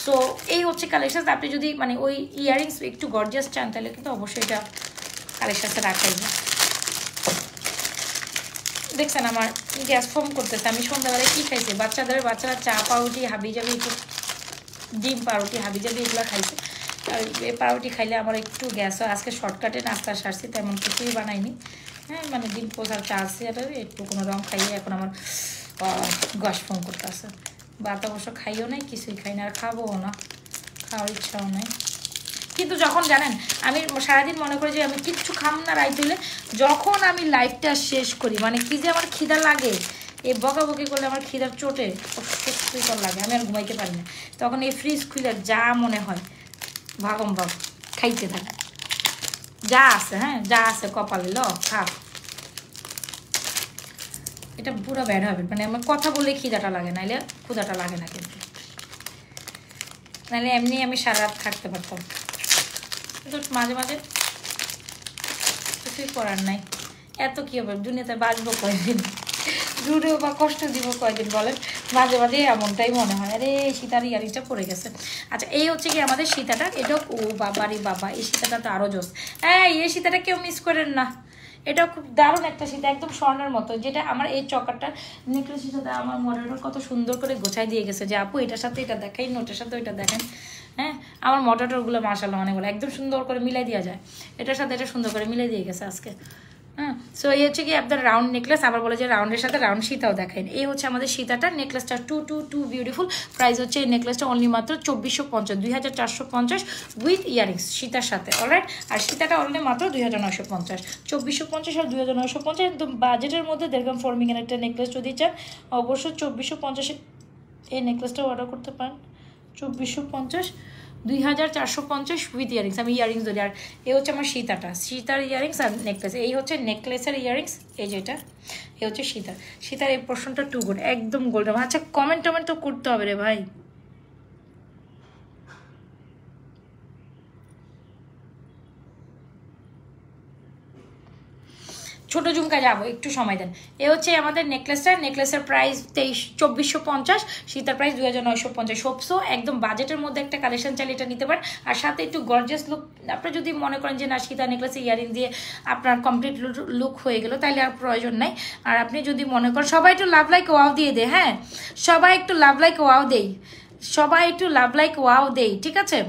S1: সো এই হচ্ছে কালেকশন। আপনি যদি মানে ওই ইয়ারিংস একটু গর্জিয়াস চান, তাহলে কিন্তু অবশ্যই এটা কালেকশনটা রাখাই যায়। দেখছেন আমার গ্যাস ফর্ম করতেছে। আমি সন্ধ্যাবেলায় কী খাইছি? বাচ্চারা চা পাউরুটি হাবিজাবি, একটু ডিম পাউরুটি হাবিজাবি এগুলো খাইছে। আর এই পাউরুটি খাইলে আমার একটু গ্যাস হয়। আজকে শর্টকাটে নাস্তা সারছি, তেমন কিছুই বানাইনি। হ্যাঁ মানে ডিম পোষার চা আছে একটু কোনো রং খাইয়ে এখন আমার গস ফোন করতে আসে। ভাত অবশ্য খাইও নাই, কিছুই খাই না, আর খাবোও না, খাওয়ার ইচ্ছাও নাই। কিন্তু যখন জানেন আমি সারাদিন মনে করি যে আমি কিচ্ছু খাম না রাইতে হলে, যখন আমি লাইফটা শেষ করি মানে কি যে আমার খিদা লাগে, এই বকাবকি করলে আমার খিদার চোটে অস্বস্তিকর লাগে, আমি আর ঘুমাইতে পারি না। তখন এই ফ্রিজ খুলে যা মনে হয় ভাগম ভাগ খাইতে থাকে, যা আছে, হ্যাঁ যা আছে কপালে ল খা। এটা পুরো ব্যাড হবে, মানে আমার কথা বললে খিদাটা লাগে, নাইলে ক্ষুদাটা লাগে না, কিন্তু নাহলে এমনি আমি সারা রাত থাকতে পারতাম। কিন্তু মাঝে মাঝে কিছুই করার নাই, এত কি হবে দুনিয়াতে বাঁচবো কয়দিন, জুড়েও বা কষ্ট দিব কয়দিন বলেন। মাঝে মাঝে এমনটাই মনে হয়, আরে সীতার ইয়ারিংটা পড়ে গেছে। আচ্ছা এই হচ্ছে কি আমাদের সীতাটা, এটাও ও বাবারই বাবা, এই সীতাটা তো আরও জোস। হ্যাঁ এই সীতাটা কেউ মিস করেন না, এটাও খুব দারুণ একটা সীতা, একদম স্বর্ণের মতো। যেটা আমার এই চকারটা নেকলেসের সাথে আমার মডেলটা কত সুন্দর করে গোছাই দিয়ে গেছে, যে আপু এটার সাথে এটা দেখাই, নোটের সাথে ওইটা দেখেন। হ্যাঁ আমার মডেলগুলো মাশাআল্লাহ অনেক ভালো, একদম সুন্দর করে মিলাই দেওয়া যায়, এটার সাথে এটা সুন্দর করে মিলাই দিয়ে গেছে আজকে। হ্যাঁ সো এই হচ্ছে কি আপনার রাউন্ড নেকলেস, আবার বলে যে রাউন্ডের সাথে রাউন্ড সীতাও দেখায়। এই হচ্ছে আমাদের সীতাটা, নেকলেসটা টু বিউটিফুল। প্রাইস হচ্ছে এই নেকলেসটা অনলি মাত্র 2450, 2450 উইথ ইয়ারিংস সীতার সাথে, অলরাইট। আর সীতাটা অনলি মাত্র 2950, 2450 আর 2950 একদম বাজেটের মধ্যে। দেখবেন ফর্মিংয়ের একটা নেকলেস যদি চান অবশ্যই 2450 এই নেকলেসটা অর্ডার করতে পারেন। 2450, 2450 উইথ ইয়ারিংস। আমি ইয়ারিংস ধরি। আর এই হচ্ছে আমার সীতাটা, সীতার ইয়ারিংস আর নেকলেস। এই হচ্ছে নেকলেসের ইয়ারিংস, এই যেটা এই হচ্ছে সীতার এই পোর্শনটা টু গুড, একদম গোল্ডেন। আচ্ছা কমেন্ট তো করতে হবে রে ভাই। ছোট ঝুমকা যাবো, একটু সময় দেন। এ হচ্ছে আমাদের নেকলেসটা, নেকলেসের প্রাইস 2450, সীতার প্রাইস 2950। সবসো একদম বাজেটের মধ্যে একটা কালেকশন চাইলে এটা নিতে পারেন। আর সাথে একটু গর্জিয়াস লুক, আপনার যদি মনে করেন যে না সীতা নেকলেসে ইয়ারিং দিয়ে আপনার কমপ্লিট লুক হয়ে গেল, তাইলে আর প্রয়োজন নাই। আর আপনি যদি মনে করেন সবাই একটু লাভ লাইক ওয়াও দিয়ে দে, হ্যাঁ সবাই একটু লাভ লাইক ওয়াও দেই, সবাই একটু লাভ লাইক ওয়াও দেই, ঠিক আছে।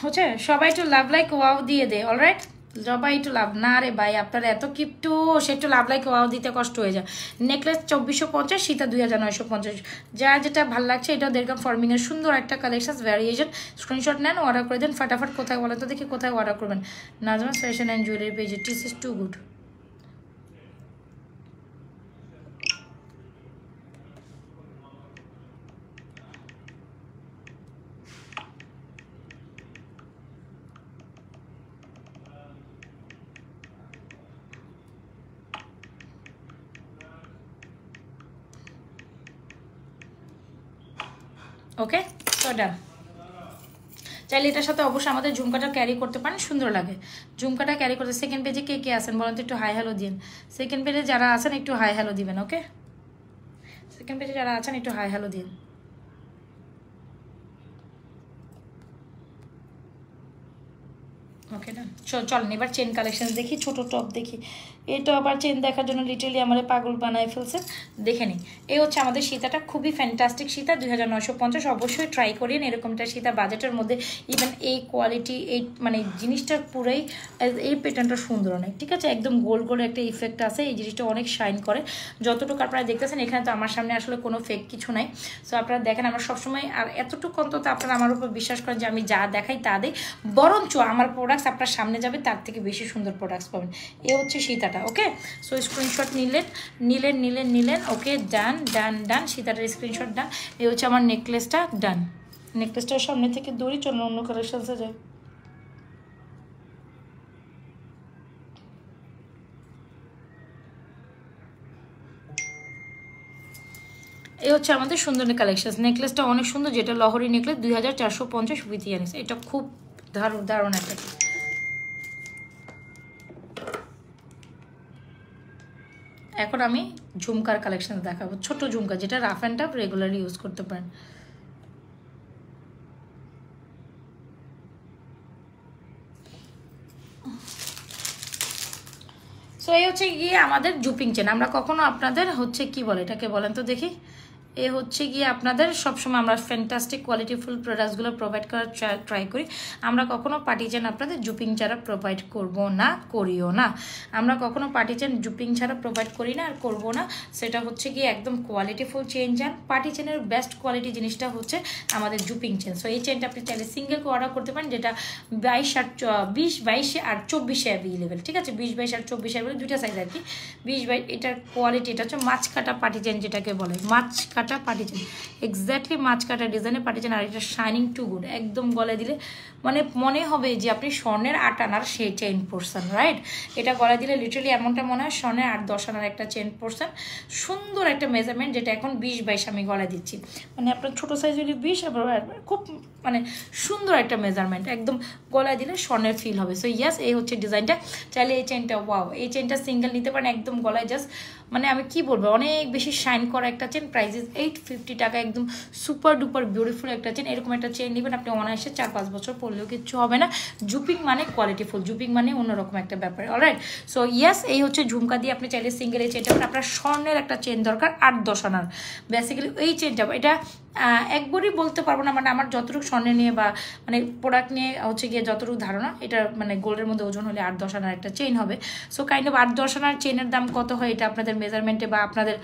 S1: হচ্ছে সবাই একটু লাভ লাইক ওয়াও দিয়ে দে, অলরাইট সবাই একটু লাভ। না রে ভাই আপনারা এত কিপটু, সে একটু লাভ লাইক ওয়াও দিতে কষ্ট হয়ে যায়। নেকলেস 2450, সীতা 2950, যা যেটা ভালো লাগছে। এটাও দেখলাম ফর্মিংয়ের সুন্দর একটা কালেকশন ভ্যারিয়েশন। স্ক্রিনশট নেন, অর্ডার করে দেন ফাটাফাট। কোথায় বলেন তো দেখি, কোথায় অর্ডার করবেন? নাজমা ফ্যাশন অ্যান্ড জুয়েলারি পেজে, this is too good. Okay so done. চাইলে এটার সাথে অবশ্যই আমাদের ঝুমকাটা ক্যারি করতে পারেন, সুন্দর লাগে ঝুমকাটা ক্যারি করতে। সেকেন্ড পেজে কে কে আছেন বলেন তো, একটু হাই হ্যালো দিন। সেকেন্ড পেজে যারা আছেন একটু হাই হ্যালো দিবেন, ওকে। সেকেন্ড পেজে যারা আছেন একটু হাই হ্যালো দিন। ওকে না চলেন এবার চেন কালেকশন দেখি, ছোট টপ দেখি। এটা আবার চেন দেখার জন্য লিটারালি আমাদের পাগল বানায় ফেলছে, দেখে নিই। এই হচ্ছে আমাদের সীতাটা, খুবই ফ্যান্টাস্টিক সীতা, 2950। অবশ্যই ট্রাই করেন এরকমটা সীতা বাজেটের মধ্যে। ইভেন এই কোয়ালিটি, এই মানে জিনিসটার পুরাই এই প্যাটার্নটা সুন্দর অনেক, ঠিক আছে। একদম গোল গোল একটা ইফেক্ট আছে, এই জিনিসটা অনেক শাইন করে। যতটুকু আপনারা দেখতেছেন এখানে তো আমার সামনে আসলে কোনো ফেক কিছু নাই। সো আপনারা দেখেন আমরা সবসময়, আর এতটুকু অন্তত আপনারা আমার উপর বিশ্বাস করেন যে আমি যা দেখাই তা দিই, বরঞ্চ আমার প্রোডাক্টস আপনার সামনে যাবে তার থেকে বেশি সুন্দর প্রোডাক্টস পাবেন। এ হচ্ছে সীতাটা, ওকে। সো স্ক্রিনশট নিলেন, ওকে ডান সীতাটার স্ক্রিনশট ডান। এ হচ্ছে আমার নেকলেসটা, ডান। নেকলেসটার সামনে থেকে দড়ি, চলুন অন্য কালেকশনসে যায়। এই হচ্ছে আমাদের সুন্দর কালেকশন। নেকলেসটা অনেক সুন্দর, যেটা লহরি নেকলেস, 2450 উইথ ইয়ারিংস। এটা খুব দারুণ একটা। এখন আমি ঝুমকার কালেকশন দেখাবো, ছোট ঝুমকা, যেটা rough and tough regularly use করতে পারেন। সো এই হচ্ছে গিয়ে আমাদের জুপিং চেন। আমরা কখনো আপনাদের হচ্ছে কি বলে এটাকে বলেন তো দেখি, এ হচ্ছে গিয়ে আপনাদের সবসময় আমরা ফ্যান্টাস্টিক কোয়ালিটিফুল প্রোডাক্টসগুলো প্রোভাইড করার ট্রাই করি। আমরা কখনো পার্টি চেন আপনাদের জুপিং ছাড়া প্রোভাইড করব না, করিও না। আমরা কখনো পার্টি চেন জুপিং ছাড়া প্রোভাইড করি না আর করবো না। সেটা হচ্ছে গিয়ে একদম কোয়ালিটিফুল চেন যান। পার্টি চেনের বেস্ট কোয়ালিটি জিনিসটা হচ্ছে আমাদের জুপিং চেন। সো এই চেনটা আপনি চাইলে সিঙ্গেল অর্ডার করতে পারেন, যেটা 22 আর 24 অ্যাভেলেবেল, ঠিক আছে? 20, 22 আর 24 অ্যাভেলেবেল, দুইটা সাইজ আর কি। 20, 22 এটার কোয়ালিটি, এটা হচ্ছে মাছ কাটা পার্টি চেন যেটাকে বলে, মাছ কাটা পার্টি চেন, এক্স্যাক্টলি মাছ কাটা ডিজাইনের পার্টি চেন। আর এটা শাইনিং টু গুড, একদম গলায় দিলে মানে মনে হবে যে আপনি স্বর্ণের 8 আনার সেই চেইন পরছেন, রাইট? এটা গলায় দিলে লিটারালি এমনটা মনে হয় স্বর্ণের 8-10 আনার একটা চেইন পরছেন। সুন্দর একটা মেজারমেন্ট, যেটা এখন 20, 22 আমি গলায় দিচ্ছি। মানে আপনার ছোটো সাইজ হলে 20, আবার খুব মানে সুন্দর একটা মেজারমেন্ট, একদম গলায় দিলে স্বর্ণের ফিল হবে। সো ইয়াস, এই হচ্ছে ডিজাইনটা। চাইলে এই চেনটা, ওয়াও, এই চেনটা সিঙ্গেল নিতে পারেন, একদম গলায় জাস্ট মানে আমি কি বলবো, অনেক বেশি শাইন করা একটা চেন। প্রাইস 850 টাকা, একদম সুপার ডুপার বিউটিফুল একটা চেন। এরকম একটা চেন নেবেন আপনি অনায়াসে 4-5 বছর পরলেও কিচ্ছু হবে না। জুপিং মানে কোয়ালিটিফুল, জুপিং মানে অন্যরকম একটা ব্যাপার, অলরাইট? সো ইয়াস, এই হচ্ছে ঝুমকা দিয়ে আপনি চাইলে সিঙ্গেল এই চেনটা, আপনার স্বর্ণের একটা চেন দরকার 8-10 আনার। বেসিক্যালি এই চেনটা, এটা একবারই বলতে পারবো না, মানে আমার যতটুকু স্বর্ণের নিয়ে বা মানে প্রোডাক্ট নিয়ে হচ্ছে গিয়ে যতটুকু ধারণা, এটা মানে গোল্ডের মধ্যে ওজন হলে 8-10 আনার একটা চেইন হবে। সো কাইন্ড অফ 8-10 আনার চেনের দাম কত হয় এটা আপনাদের মেজারমেন্টে বা আপনাদের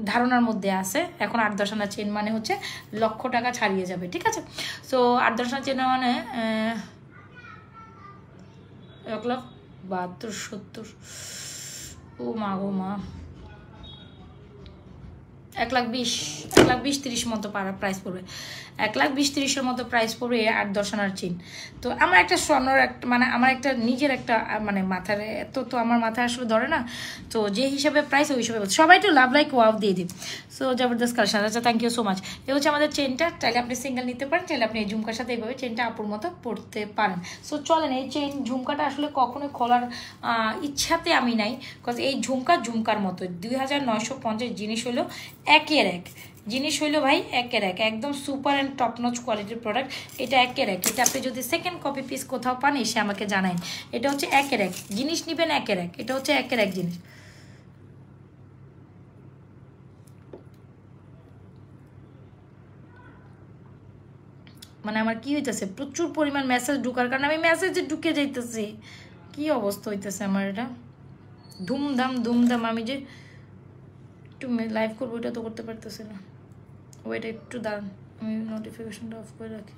S1: ধারণার মধ্যে আছে। এখন 8-10 আনার চেন মানে হচ্ছে লক্ষ টাকা ছাড়িয়ে যাবে, ঠিক আছে? সো 8-10 আনার চেন মানে 1,72,70, ও মা গো মা, 1,20,30 মতো প্রাইস পড়বে, 1,20,30 মতো প্রাইস পড়বে 8-10 আনার চেন। তো আমার একটা স্বর্ণর একটা মানে আমার একটা নিজের একটা মানে মাথার তো আমার মাথায় আসলে ধরে না, তো যে হিসাবে প্রাইস ওই হিসাবে বলছি। সবাই একটু লাভ লাইক ওয়াও দিয়ে দিই। সো জবরদস্ত কালেকশন, আচ্ছা থ্যাংক ইউ সো মাচ। এ হচ্ছে আমাদের চেনটা, চাইলে আপনি সিঙ্গেল নিতে পারেন, চাইলে আপনি এই ঝুমকার সাথে এইভাবে চেনটা আপুর মতো পড়তে পারেন। সো চলেন, এই চেন ঝুমকাটা আসলে কখনোই খোলার ইচ্ছাতে আমি নাই, বিকজ এই ঝুমকার মতো 2,950 জিনিস হলো একের এক জিনিস হইলো ভাই, একের এক, একদম সুপার অ্যান্ড টপ নচ কোয়ালিটির প্রোডাক্ট। এটা একের এক, এটা আপনি যদি সেকেন্ড কপি পিস কোথাও পান এসে আমাকে জানাই। এটা হচ্ছে একের এক জিনিস, নিবেন একের এক, এটা হচ্ছে একের এক জিনিস। মানে আমার কি হইতেছে, প্রচুর পরিমাণ মেসেজ ঢুকার কারণে আমি মেসেজে ঢুকে যাইতেছি। কি অবস্থা হইতেছে আমার, এটা ধুমধাম। আমি যে একটু লাইভ করবো এটা তো করতে পারতেছি না। ওইটা একটু দাঁড়ান, আমি নোটিফিকেশনটা অফ করে রাখি।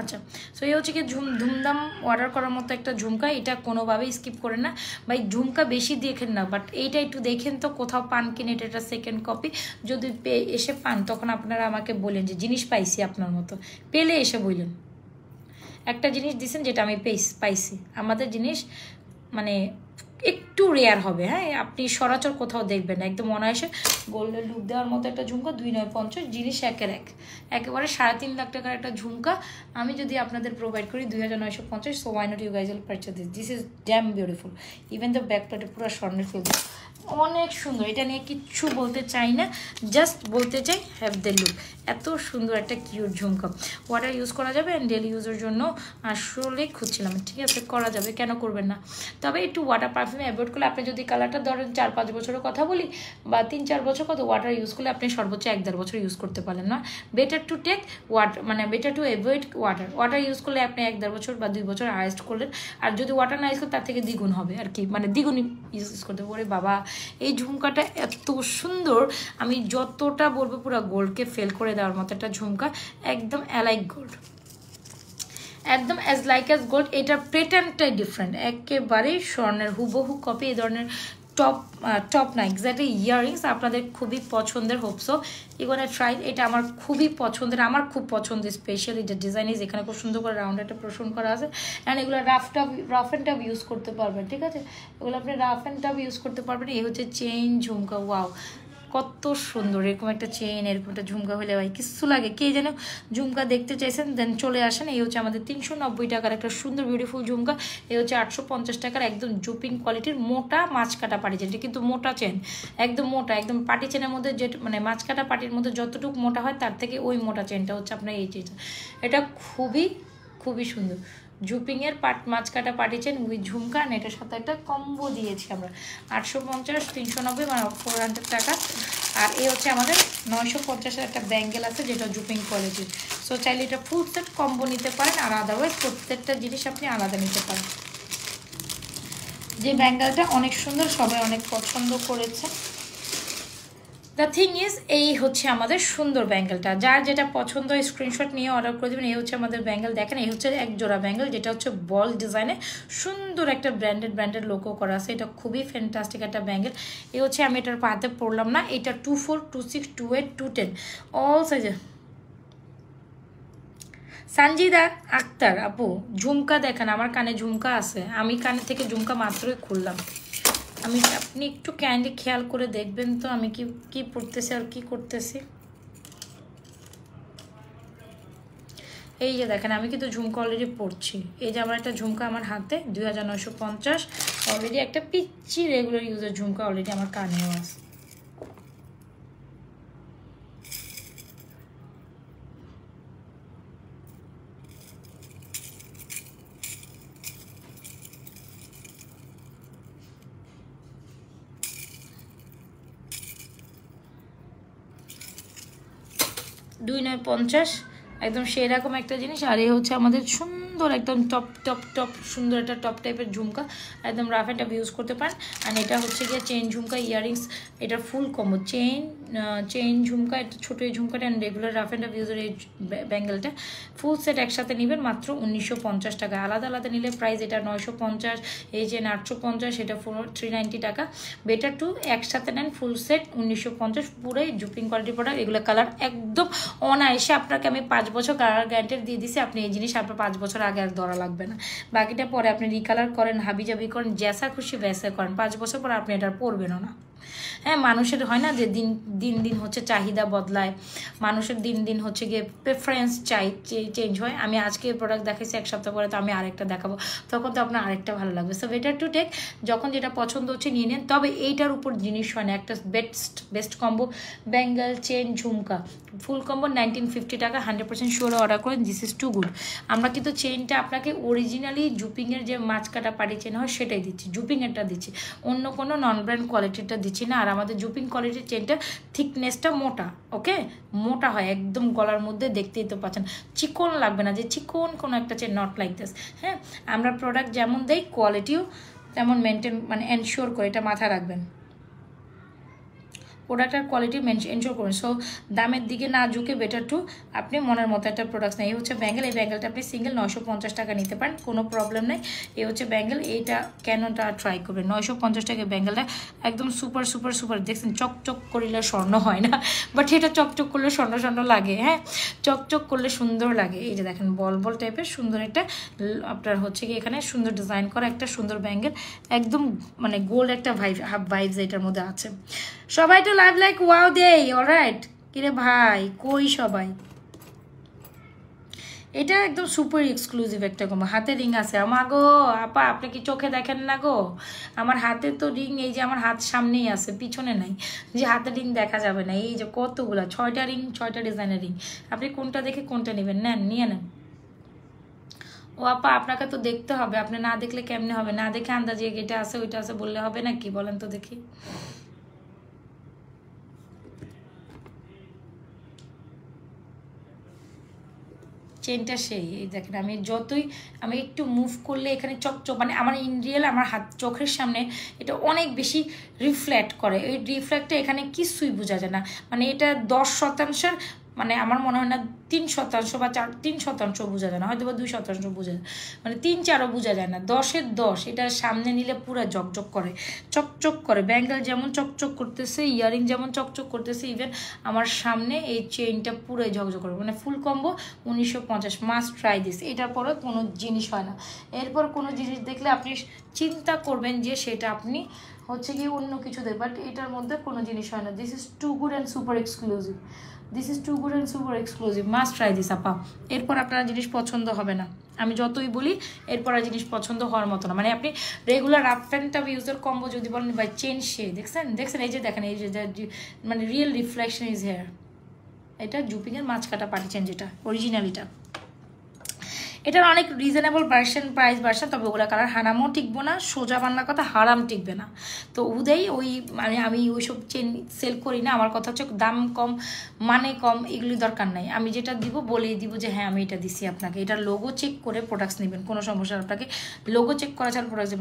S1: আচ্ছা, সো এই হচ্ছে কি ধুমধাম অর্ডার করার মতো একটা ঝুমকা। এটা কোনোভাবেই স্কিপ করেন না ভাই, ঝুমকা বেশি দেখেন না, বাট এইটা একটু দেখেন তো কোথাও পান কিনে। এটা সেকেন্ড কপি, যদি এসে পান তখন আপনারা আমাকে বলেন যে জিনিস পাইছি আপনার মতো, পেলে এসে বললেন একটা জিনিস দিছেন যেটা আমি পাইছি। আমাদের জিনিস মানে একটু রেয়ার হবে, হ্যাঁ, আপনি সরাচর কোথাও দেখবেন না। একদম অনায়াসে গোল্ডের লুক দেওয়ার মতো একটা ঝুমকা, 2,950 জিনিস একের এক, একেবারে 3.5 লাখ টাকার একটা ঝুমকা আমি যদি আপনাদের প্রোভাইড করি 2,950। So why not you guys will purchase this is damn beautiful. Even the ব্যাকপ্যাটে পুরো স্বর্ণের ফিল, অনেক সুন্দর। এটা নিয়ে কিচ্ছু বলতে চাই না, জাস্ট বলতে চাই হ্যাভ দ্য লুক। এত সুন্দর একটা কিউট ঝুমকা, ওয়াটার ইউজ করা যাবে অ্যান্ড ডেলি ইউজের জন্য আসলে খুঁজছিলাম, ঠিক আছে, করা যাবে, কেন করবেন না। তবে একটু ওয়াটার পারফিউম অ্যাভয়েড করলে, আপনি যদি কালারটা ধরেন 4-5 বছরের কথা বলি বা 3-4 বছর, কত ওয়াটার ইউজ করলে আপনি সর্বোচ্চ 1-1.5 বছর ইউজ করতে পারেন না। বেটার টু টেক ওয়াটার, মানে better to avoid water use করলে আপনি 1-1.5 বছর বা 2 বছর হাইস্ট করলেন। আর যদি ওয়াটার না ইউজ করেন তার থেকে দ্বিগুণ হবে আর কি, মানে দ্বিগুণ ইউজ করতে পারে। বাবা এই ঝুমকাটা এত সুন্দর, আমি যতটা বলবো পুরো গোল্ডকে ফেল করে দেওয়ার মতো একটা ঝুমকা, একদম অ্যালাইক গোল্ড, একদম অ্যাজ লাইক অ্যাজ গোল্ড। এটার প্যাটার্নটাই ডিফারেন্ট, একেবারেই স্বর্ণের হুবহু কপি। এই ধরনের টপ না, এক্স্যাক্টলি ইয়াররিংস আপনাদের খুবই পছন্দের, হোপসো ইগোনে ট্রাই। এটা আমার খুবই পছন্দের, আমার খুব পছন্দের, স্পেশালি যে ডিজাইন ইজ, এখানে খুব সুন্দর করে রাউন্ড একটা পোর্শন করা আছে। অ্যান্ড এগুলো রাফ অ্যান্ড টাফ ইউজ করতে পারবেন, ঠিক আছে, এগুলো আপনি রাফ অ্যান্ড টাফ ইউজ করতে পারবেন। এই হচ্ছে চেইন ঝুমকা, ওয়াও কত সুন্দর। এরকম একটা চেইন, এরকম একটা ঝুমকা হলে ভাই কিছু লাগে। কে যেন ঝুমকা দেখতে চাইছেন দেন চলে আসেন। এই হচ্ছে আমাদের 390 টাকার একটা সুন্দর বিউটিফুল ঝুমকা। এই হচ্ছে 850 টাকার একদম জুপিং কোয়ালিটির মোটা মাছ কাটা পাটি চেন। এটা কিন্তু মোটা চেন, একদম মোটা, একদম পাটি চেনের মধ্যে যে মানে মাছ কাটা পাটির মধ্যে যতটুকু মোটা হয় তার থেকে ওই মোটা চেনটা হচ্ছে আপনার এই চেনটা। এটা খুবই সুন্দর, জুপিংয়ের মাছ কাটা পাটি চেন উইথ ঝুমকা, আর এটার সাথে একটা কম্বো দিয়েছি আমরা 850, 390 মানে 400 টাকা। আর এই হচ্ছে আমাদের 950-এর একটা ব্যাঙ্গেল আছে যেটা জুপিং কোয়ালিটির। সো চাইলে এটা ফুল সেট কম্বো নিতে পারেন, আর আদারওয়াইজ প্রত্যেকটা জিনিস আপনি আলাদা নিতে পারেন। যে ব্যাঙ্গেলটা অনেক সুন্দর, সবাই অনেক পছন্দ করেছে। দ্য থিং ইজ, এই হচ্ছে আমাদের সুন্দর ব্যাঙ্গেলটা। যার যেটা পছন্দ হয় স্ক্রিনশট নিয়ে অর্ডার করে দেবেন। এই হচ্ছে আমাদের ব্যাঙ্গেল, দেখেন এই হচ্ছে এক জোড়া ব্যাঙ্গেল যেটা হচ্ছে বল ডিজাইনে সুন্দর একটা ব্র্যান্ডেড লোগো করা আছে। এটা খুবই ফ্যান্টাস্টিক একটা ব্যাঙ্গেল। এই হচ্ছে আমি এটার হাতে পড়লাম না, এটা 24, 26, 28, 210 অল সাইজে। সঞ্জিদা আক্তার আপু ঝুমকা দেখেন, আমার কানে ঝুমকা আছে, আমি কানে থেকে ঝুমকা মাত্রই খুললাম। আপনি একটু ক্যান্ডি খেয়াল করে দেখবেন তো আমি কি পড়তেছি আর কি করতেছি। এই যে দেখেন আমি কিন্তু ঝুমকা অলরেডি পড়ছি। এই যে আমার একটা ঝুমকা আমার হাতে 2950, অলরেডি একটা পিচ্ছি রেগুলার ইউজের ঝুমকা অলরেডি আমার কানেও আছে। দুই 950 একদম সেরকম একটা জিনিস। আর এই হচ্ছে আমাদের সুন্দর একদম টপ সুন্দর একটা টপ টাইপের ঝুমকা, একদম রাফ অ্যান্ড টাফ ইউজ করতে পারেন। আর এটা হচ্ছে গিয়ে চেন ঝুমকা ইয়ারিংস, এটা ফুল কম্বো চেইন ঝুমকা, এটা ছোটো এই ঝুমকাটা and regular rough and tough ইউজের এই ব্যাঙ্গেলটা ফুল সেট একসাথে নেবেন মাত্র 1950 টাকা। আলাদা আলাদা নিলে প্রাইস এটা 950, এই চেন 850, এটা 390 টাকা। বেটার টু একসাথে নেন ফুল সেট 1950, পুরোই জুপিং কোয়ালিটি প্রোডাক্ট। এগুলো কালার একদম অনায়াসে আপনাকে আমি 5 বছর কালার গ্যারান্টি দিয়ে দিছি। আপনি এই জিনিস আপনার 5 বছর আগে আর ধরা লাগবে না। বাকিটা পরে আপনি রিকালার করেন, হাবিজাবি করেন, জ্যাসা খুশি ব্যাসা করেন, 5 বছর পর আপনি এটা পরবেনও না। হ্যাঁ, মানুষের হয় না যে দিন হচ্ছে চাহিদা বদলায়, মানুষের দিন হচ্ছে গিয়ে প্রেফারেন্স চেঞ্জ হয়। আমি আজকে প্রোডাক্ট দেখাইছি, এক সপ্তাহ পরে তো আমি আরেকটা দেখাবো, তখন তো আপনার আরেকটা ভালো লাগবে। সো বেটার টু টেক, যখন যেটা পছন্দ হচ্ছে নিয়ে নেন। তবে এইটার উপর জিনিস হয় না, একটা best combo bangle chain jhumka full combo 1950 টাকা, 100% শিওর অর্ডার করেন। This is too good. আমরা কিন্তু চেনটা আপনাকে অরিজিনালি জুপিংয়ের যে মাছ কাটা পাটি চেন হয় সেটাই দিচ্ছি, জুপিংয়েরটা দিচ্ছি, অন্য কোনো নন ব্র্যান্ড কোয়ালিটিটা দিচ্ছি না। আর আমাদের জুপিং কোয়ালিটির চেনটা থিকনেসটা মোটা, ওকে মোটা হয় একদম, গলার মধ্যে দেখতেই তো পাচ্ছেন, চিকন লাগবে না যে চিকন কোনো একটা চেন, নট লাইক দিস। হ্যাঁ, আমরা প্রোডাক্ট যেমন দেই কোয়ালিটিও তেমন মেনটেন এনশিওর করে, এটা মাথায় রাখবেন। প্রোডাক্টের কোয়ালিটি এনশিওর করুন। সো দামের দিকে না ঝুঁকে বেটার টু আপনি মনের মতো একটা প্রোডাক্ট নেই। এই হচ্ছে ব্যাঙ্গেল, এই ব্যাঙ্গেলটা আপনি সিঙ্গেল 950 টাকা নিতে পারেন, কোনো প্রবলেম নেই। এই হচ্ছে ব্যাঙ্গেল, এইটা কেনটা ট্রাই করবেন। 950 টাকা ব্যাঙ্গেলটা একদম সুপার দেখছেন, চকচক করলে স্বর্ণ হয় না, বাট এটা চকচক করলে স্বর্ণ লাগে। হ্যাঁ, চকচক করলে সুন্দর লাগে। এই যে দেখেন বল টাইপের সুন্দর একটা আপনার হচ্ছে কি এখানে সুন্দর ডিজাইন করা একটা সুন্দর ব্যাঙ্গেল, একদম গোল্ড একটা ভাইবস এটার মধ্যে আছে। সবাই তো লাইভ লাইক ওয়াও দেই, অলরাইট। কিরে ভাই কই সবাই? এটা একদম সুপার এক্সক্লুসিভ একটা কম্বো। হাতে রিং আছে আমার গো আপা, আপনি কি চোখে দেখেন না গো? আমার হাতে তো রিং, এই যে আমার হাত সামনেই আছে, পিছনে নাই, যে হাতে রিং দেখা যাবে না। এই যে কতগুলা, 6টা রিং, 6টা ডিজাইনের রিং। আপনি কোনটা দেখে কোনটা নেবেন, নিয়ে নেন। ও আপা আপনাকে তো দেখতে হবে, আপনি না দেখলে কেমনে হবে? না দেখে আন্দাজে এটা আছে ওইটা আছে বললে হবে না কি, বলেন তো দেখি। চেনটা সেই, এই দেখেন আমি একটু মুভ করলে এখানে চকচক, আমার ইন রিয়েল আমার হাত চোখের সামনে এটা অনেক বেশি রিফ্লেক্ট করে। এই রিফ্লেক্টটা এখানে কিছুই বোঝা যায় না, এটা 10% আমার মনে হয় না 3% বা 3% বোঝা যায় না, হয়তো বা 2% বোঝা যায়, 3-4ও বোঝা যায় না, 10-এর 10। এটা সামনে নিলে পুরো ঝকঝক করে, চকচক করে। ব্যাঙ্গেল যেমন চকচক করতেছে, ইয়ারিং যেমন চকচক করতেছে, ইভেন আমার সামনে এই চেইনটা পুরোই ঝকঝক করে। ফুল কম্বো 1950, মাস্ট ট্রাই দিস। এটার পরে কোনো জিনিস হয় না, এরপর কোনো জিনিস দেখলে আপনি চিন্তা করবেন যে সেটা আপনি হচ্ছে কি অন্য কিছু দেয়, বাট এটার মধ্যে কোনো জিনিস হয় না। This is too good and super exclusive, must try this আপা। এরপর আপনার জিনিস পছন্দ হবে না, আমি যতই বলি এরপর আর জিনিস পছন্দ হওয়ার মতো না। আপনি রেগুলার আপ প্যান্ট ইউজের কম্বো যদি বলেন বাই চেন সে দেখছেন এই যে দেখেন, এই যে রিয়েল রিফ্লেকশন ইজ হেয়ার। এটা জুপিংয়ের মাছ কাটা পাটি চেন, যেটা অরিজিনালিটা। এটার অনেক রিজনেবল ভার্সন, প্রাইস ভার্সন, তবে ওগুলো কালার হারামও টিকবো না, সোজা বান্নার কথা হারাম টিকবে না। তো উদয় ওই মানে আমি ওইসব চেন সেল করি না, আমার কথা হচ্ছে দাম কম মানে কম এগুলি দরকার নাই, আমি যেটা দিব বলেই দিব যে হ্যাঁ আমি এটা দিছি আপনাকে, এটার লোগো চেক করে প্রোডাক্টস নেবেন, কোনো সমস্যা আপনাকে লোগো চেক করা ছাড়া প্রোডাক্টস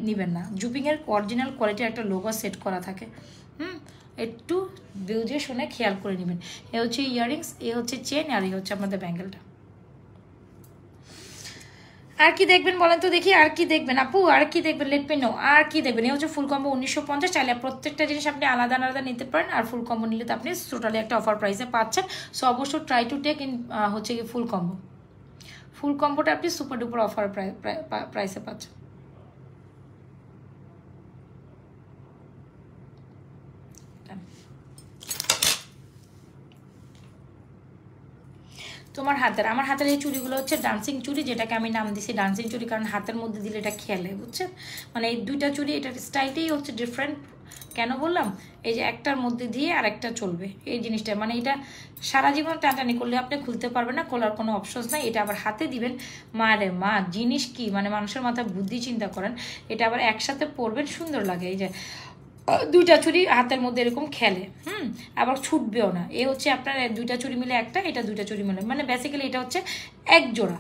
S1: নেবেন না। জুপিংয়ের অরিজিনাল কোয়ালিটির একটা লোগো সেট করা থাকে, একটু বুঝে শুনে খেয়াল করে নেবেন। এ হচ্ছে ইয়াররিংস, এ হচ্ছে চেন, আর এই হচ্ছে আমাদের ব্যাঙ্গেলটা। আর কি দেখবেন বলেন তো দেখি, আর কি দেখবেন আপু, আর কি দেখবেন, লেট মি নো, আর কি দেখবেন। এই হচ্ছে ফুল কম্বো 1950, চাইলে প্রত্যেকটা জিনিস আপনি আলাদা আলাদা নিতে পারেন, আর ফুল কম্বো নিলে তো আপনি টোটালি একটা অফার প্রাইসে পাচ্ছেন। সো অবশ্যই ট্রাই টু টেক ইন হচ্ছে কি ফুল কম্বো, ফুল কম্বোটা আপনি সুপার ডুপার অফার প্রাইসে পাচ্ছেন। তোমার হাতের, আমার হাতের এই চুড়িগুলো হচ্ছে ডান্সিং চুড়ি, যেটাকে আমি নাম দিছি ডান্সিং চুড়ি, কারণ হাতের মধ্যে দিলে এটা খেলে, বুঝছেন? মানে এই দুইটা চুড়ি, এটার স্টাইলটাই হচ্ছে ডিফারেন্ট। কেন বললাম? এই যে একটার মধ্যে দিয়ে আর একটা চলবে, এই জিনিসটা মানে এটা সারা জীবন টানটানি করলে আপনি খুলতে পারবেন না, খোলার কোনো অপশন নাই। এটা আবার হাতে দিবেন, মা রে মা জিনিস কি, মানে মানুষের মাথায় বুদ্ধি চিন্তা করেন, এটা আবার একসাথে পরবেন, সুন্দর লাগে। এই যে দুইটা চুড়ি হাতের মধ্যে এরকম খেলে, আবার ছুটবেও না। এ হচ্ছে আপনার দুইটা চুড়ি মিলে একটা, এটা দুইটা চুড়ি মিলে, মানে বেসিক্যালি এটা হচ্ছে এক জোড়া,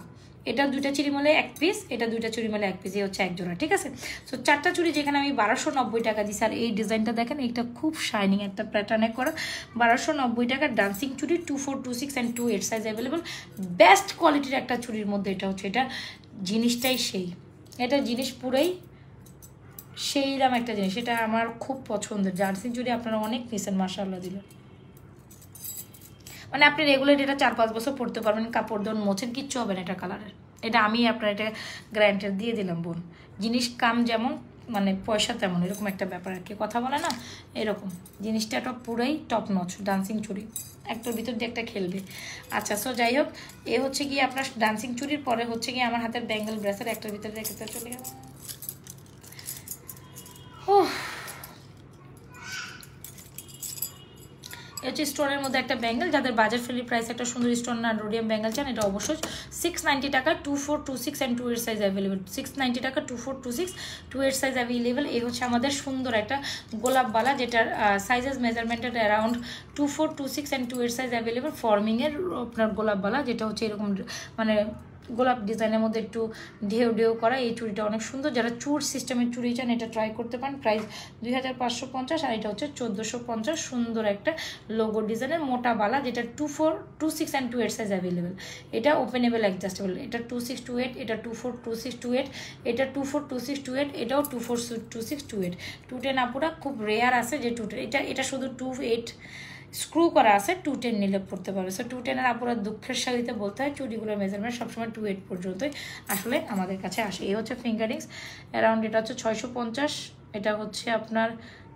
S1: এটা দুইটা চুড়ি মিলে এক পিস, এটা দুইটা চুড়ি মিলে এক পিস, এই হচ্ছে এক জোড়া, ঠিক আছে? সো চারটা চুড়ি যেখানে আমি 1290 টাকা দিচ্ছি, আর এই ডিজাইনটা দেখেন, এটা খুব শাইনিং একটা প্যাটার্নে করা, 1290 টাকার ডান্সিং চুড়ি, 2426 অ্যান্ড 28 সাইজ অ্যাভেলেবল, বেস্ট কোয়ালিটির একটা চুড়ির মধ্যে এটা হচ্ছে, এটা জিনিসটাই সেই, এটা জিনিস পুরাই সেইরকম একটা জিনিস, এটা আমার খুব পছন্দের। জার্সি চুড়ি আপনারা অনেক নিছেন, মাশাআল্লাহ দিল, মানে আপনি রেগুলার এটা 4-5 বছর পরতে পারবেন, কাপড় দেন মোছেন, কিচ্ছু হবে না এটা কালারের। এটা আমি আপনার এটা গ্যারান্টি দিয়ে দিলাম বোন, জিনিস কাম যেমন মানে পয়সা তেমন, এরকম একটা ব্যাপার আর কি, কথা বলে না এরকম। জিনিসটা একটা পুরাই টপ নচ ডান্সিং চুড়ি, একটার ভিতর দিয়ে একটা খেলবে। আচ্ছা, সো যাই হোক, এ হচ্ছে গিয়ে আপনার ডান্সিং চুড়ির পরে হচ্ছে গিয়ে আমার হাতের ব্যাঙ্গেল ব্রেসের, একটার ভিতরে একটা চলে গেল। হচ্ছে স্টোনের মধ্যে একটা ব্যাঙ্গেল, যাদের বাজার ফ্রেন্ডলি প্রাইস একটা সুন্দর স্টোন না রোডিয়াম ব্যাঙ্গেল চান, এটা অবশ্যই 690 টাকা, 2426 অ্যান্ড 28 সাইজ অ্যাভেলেবেল, 690 টাকা, 2426, 28 সাইজ অ্যাভেলেবেল। এই হচ্ছে আমাদের সুন্দর একটা গোলাপ বালা, যেটার সাইজেস মেজারমেন্টেড অ্যারাউন্ড 2426 অ্যান্ড 28 সাইজ অ্যাভেলেবেল, ফর্মিংয়ের আপনার গোলাপ বালা, যেটা হচ্ছে এরকম মানে গোলাপ ডিজাইনের মধ্যে একটু ঢেউ ঢেউ করা। এই চুড়িটা অনেক সুন্দর, যারা চুর সিস্টেমের চুড়ি চান এটা ট্রাই করতে পারেন। প্রাইস 2550, আর এটা হচ্ছে 1450, সুন্দর একটা লোগো ডিজাইনের মোটা বালা, যেটা 2426 অ্যান্ড 28 সাইজ অ্যাভেলেবেল। এটা ওপেনেবল অ্যাডজাস্টেবল, এটা 2628, এটা 242628, এটা 242628, এটাও 242628। 210 আপুরা খুব রেয়ার আছে যে 210, এটা শুধু 28 স্ক্রু করা আছে, 210 নিলে পড়তে পারবে। সো 210-এর আপুরা দুঃখের সাথে বলতে হয় চুড়িগুলোর মেজারমেন্ট সবসময় 28 পর্যন্তই আসলে আমাদের কাছে আসে। এই হচ্ছে ফিঙ্গারিংস অ্যারাউন্ড, এটা হচ্ছে 650, এটা হচ্ছে আপনার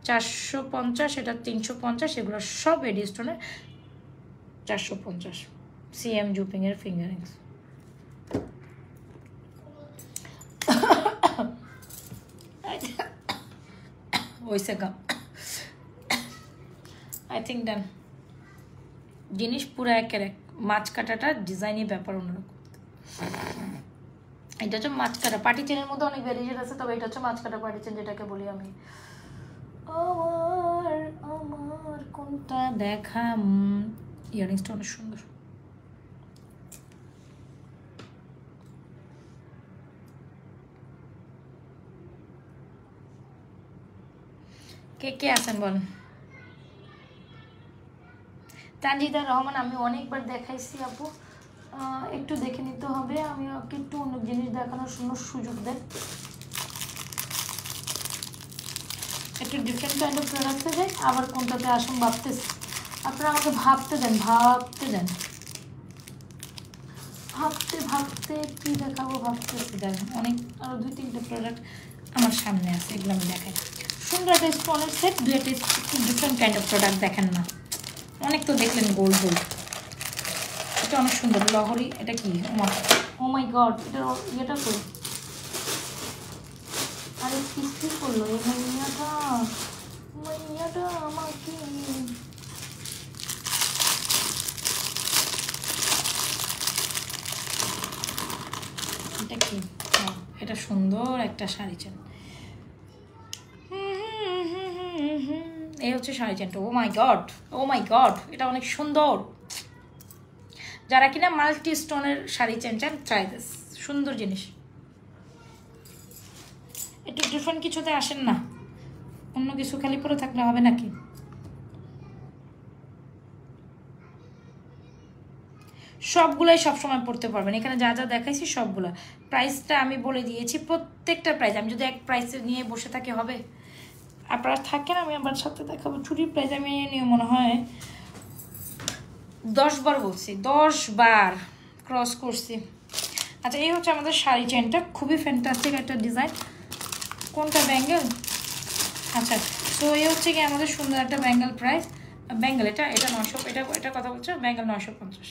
S1: 450, এটা 350, এগুলো সব এডি স্টোনের 450, সিএম জুপিংয়ের ফিঙ্গারিংস। ওইসে কাম আই থিঙ্ক ডান। জিনিস পুরো একের এক, মাছ কাটাটা ডিজাইনের ব্যাপার অন্যরকম। এটা হচ্ছে মাছ কাটা পার্টি চেনের মধ্যে অনেক ভ্যারিয়েশন আছে, তবে এটা হচ্ছে মাছ কাটা পার্টি চেন, যেটাকে বলি আমি। আমার কোনটা দেখা, ইয়ারিংসটা অনেক সুন্দর। কে কে আছেন বল? তানজিদা রহমান, আমি অনেকবার দেখাইছি আপু, একটু দেখে নিতে হবে, আমি ওকে একটু অন্য জিনিস দেখানোর সুযোগ দেন, একটু ডিফারেন্ট কাইন্ড অফ প্রোডাক্টে যাই, আবার কোনটাতে আসুন ভাবতেছি। আপনারা আমাকে ভাবতে দেন ভাবতে কি দেখাবো ভাবতেছি। দেখেন অনেক আরও 2-3টে প্রোডাক্ট আমার সামনে আছে, এগুলো আমি দেখাই। সুন্দর একটা স্টোনের সেট, 2-একটা একটু ডিফারেন্ট কাইন্ড অফ প্রোডাক্ট দেখেন না, অনেক তো দেখলেন গোল্ড, এটা অনেক সুন্দর লহরি। এটা কি, ও মাই গড, এটা ইয়েটা করি, আরে কিস্তি করলো এই মাইয়াটা আমাকে। এটা কি? এটা সুন্দর একটা শাড়ি চেন। এই হচ্ছে শাড়ি চেনটা। ও মাই গড, ও মাই গড, এটা অনেক সুন্দর। যারা কিনা মাল্টি স্টোনের শাড়ি চেন চান, ট্রাই দিস, সুন্দর জিনিস। একটু ডিফারেন্ট কিছুতে আসেন না, অন্য কিছু খালি পরে থাকলে হবে নাকি? সবগুলাই সবসময় পড়তে পারবেন, এখানে যা যা দেখাইছি সবগুলা। প্রাইসটা আমি বলে দিয়েছি, প্রত্যেকটা প্রাইস। আমি যদি এক প্রাইসে নিয়ে বসে থাকি হবে? আপনারা থাকেন, আমি আমার সাথে দেখাবো। চুরির প্রাইস আমি নিয়ে মনে হয় 10 বার বলছি, 10 বার ক্রস করছি। আচ্ছা, এই হচ্ছে আমাদের শাড়ি চেনটা, খুবই ফ্যান্টাস্টিক একটা ডিজাইন। কোনটা ব্যাঙ্গেল? আচ্ছা, তো এই হচ্ছে কি আমাদের সুন্দর একটা ব্যাঙ্গেল প্রাইস। ব্যাঙ্গেল এটা 900, এটা কথা বলছে ব্যাঙ্গেল 950।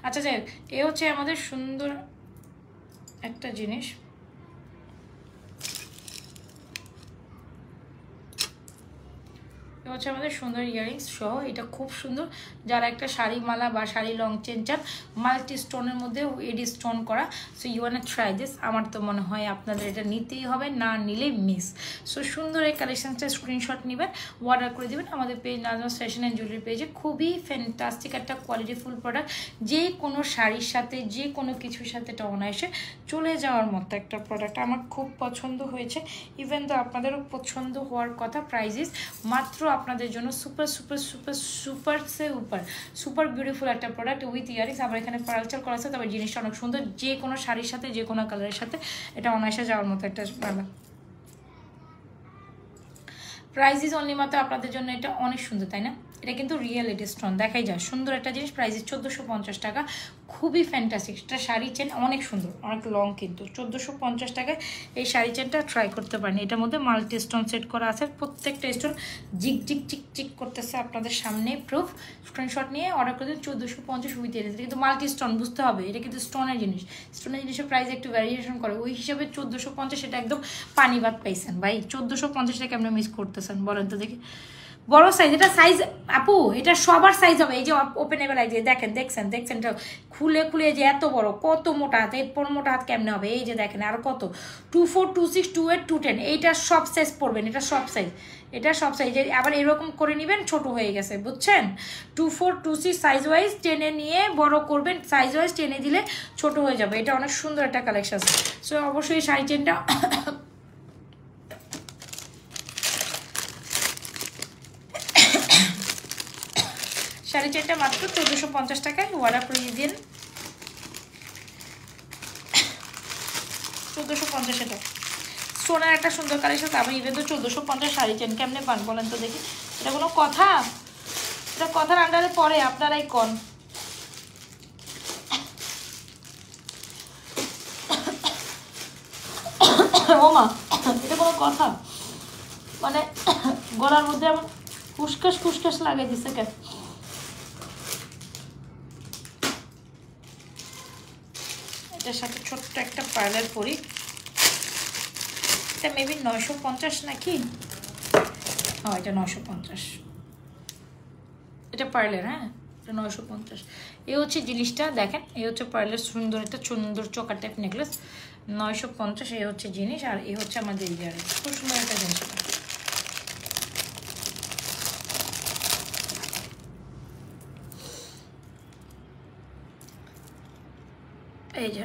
S1: আচ্ছা যাই হোক, এ হচ্ছে আমাদের সুন্দর একটা জিনিস। হচ্ছে আমাদের সুন্দর ইয়ারিংস সহ, এটা খুব সুন্দর। যারা একটা শাড়ি মালা বা শাড়ি লং চেন চান মাল্টি স্টোনের মধ্যে এডি স্টোন করা, so you want try this. আমার তো মনে হয় আপনাদের এটা নিতেই হবে, না নিলেই মিস। সো সুন্দর এই কালেকশনটা স্ক্রিনশট নেবেন, অর্ডার করে দেবেন আমাদের page Najma's fashion and jewellery পেজে। খুবই ফ্যান্টাস্টিক একটা কোয়ালিটিফুল প্রোডাক্ট, যে কোনো শাড়ির সাথে যে কোনো কিছুর সাথে এটা অনায়াসে চলে যাওয়ার মতো একটা প্রোডাক্ট। আমার খুব পছন্দ হয়েছে, ইভেন তো আপনাদেরও পছন্দ হওয়ার কথা। প্রাইজেস মাত্র আপনাদের জন্য সুপার সুপার সুপার সুপার সে উপর সুপার বিউটিফুল একটা প্রোডাক্ট উইথ ইয়ারিংস। আবার এখানে পার্লচার করা আছে, তবে জিনিসটা অনেক সুন্দর। যে কোনো শাড়ির সাথে যে কোনো কালারের সাথে এটা অনায়াসে যাওয়ার মতো একটা প্রাইস ইজ অনলি মাত্র আপনাদের জন্য। এটা অনেক সুন্দর, তাই না? এটা কিন্তু রিয়েল এডি স্টোন, দেখাই যায় সুন্দর একটা জিনিস। প্রাইস 1450 টাকা, খুবই ফ্যান্টাস্টিক। এটা শাড়ি চেন অনেক সুন্দর, অনেক লং, কিন্তু 1450 টাকায় এই শাড়ি চেনটা ট্রাই করতে পারেন। এটার মধ্যে মাল্টি স্টোন সেট করা আছে, প্রত্যেকটা স্টোন জিক জিক চিক চিক করতেছে আপনাদের সামনে। প্রুফ স্ক্রিনশট নিয়ে অর্ডার করে দিন 1450 উইথ এডিস। কিন্তু মাল্টি স্টোন বুঝতে হবে, এটা কিন্তু স্টোনের জিনিস। স্টোনের জিনিসের প্রাইস একটু ভ্যারিয়েশন করে, ওই হিসাবে 1450 এটা একদম পানি ভাত পাইছেন ভাই। 1450 টাকা আপনি মিস করতেছেন বলেন তো দেখি। বড় সাইজ, এটা সাইজ আপু, এটা সবার সাইজ হবে। এই যে ওপেনেবল, এই যে দেখেন, দেখছেন এটা খুলে খুলে যে এত বড়, কত মোটা হাত, এই মোটা হাত কেমনে হবে? এই যে দেখেন, আর কত 24, 26, 28, 210, এইটা সব সাইজ পড়বেন। এটা সব সাইজ, এটা সব সাইজ। আবার এরকম করে নেবেন, ছোট হয়ে গেছে, বুঝছেন? 24, 26 সাইজ ওয়াইজ টেনে নিয়ে বড় করবেন, সাইজ ওয়াইজ টেনে দিলে ছোট হয়ে যাবে। এটা অনেক সুন্দর একটা কালেকশন। সো অবশ্যই শাড়ি চেনটা শাড়ি চেনটা মাত্র 1450 টাকায় অর্ডার করে দিন। 1450 এটা সোনার একটা সুন্দর কালেকশন। তারপর ইভেন তো 1450 শাড়ি চেন কেমনে পান বলেন তো দেখি? এটা কোনো কথা? এটা কথার আন্ডারে পড়ে, আপনারাই কন। ও মা, এটা কোনো কথা? মানে গলার মধ্যে আমার ফুসকাস ফুসকাস লাগিয়ে দিচ্ছে কেন? এটার সাথে ছোট্ট একটা পার্লার পরি, এটা মেবি 950 নাকি? হ্যাঁ, এটা 950। এটা পার্লার, হ্যাঁ, এটা 950। এই হচ্ছে জিনিসটা, দেখেন, এই হচ্ছে পার্লার, সুন্দর একটা সুন্দর চোকার টাইপ নেকলেস, 950। এই হচ্ছে জিনিস, আর এই হচ্ছে আমাদের ইয়ারে খুব সুন্দর একটা জিনিস। এই যে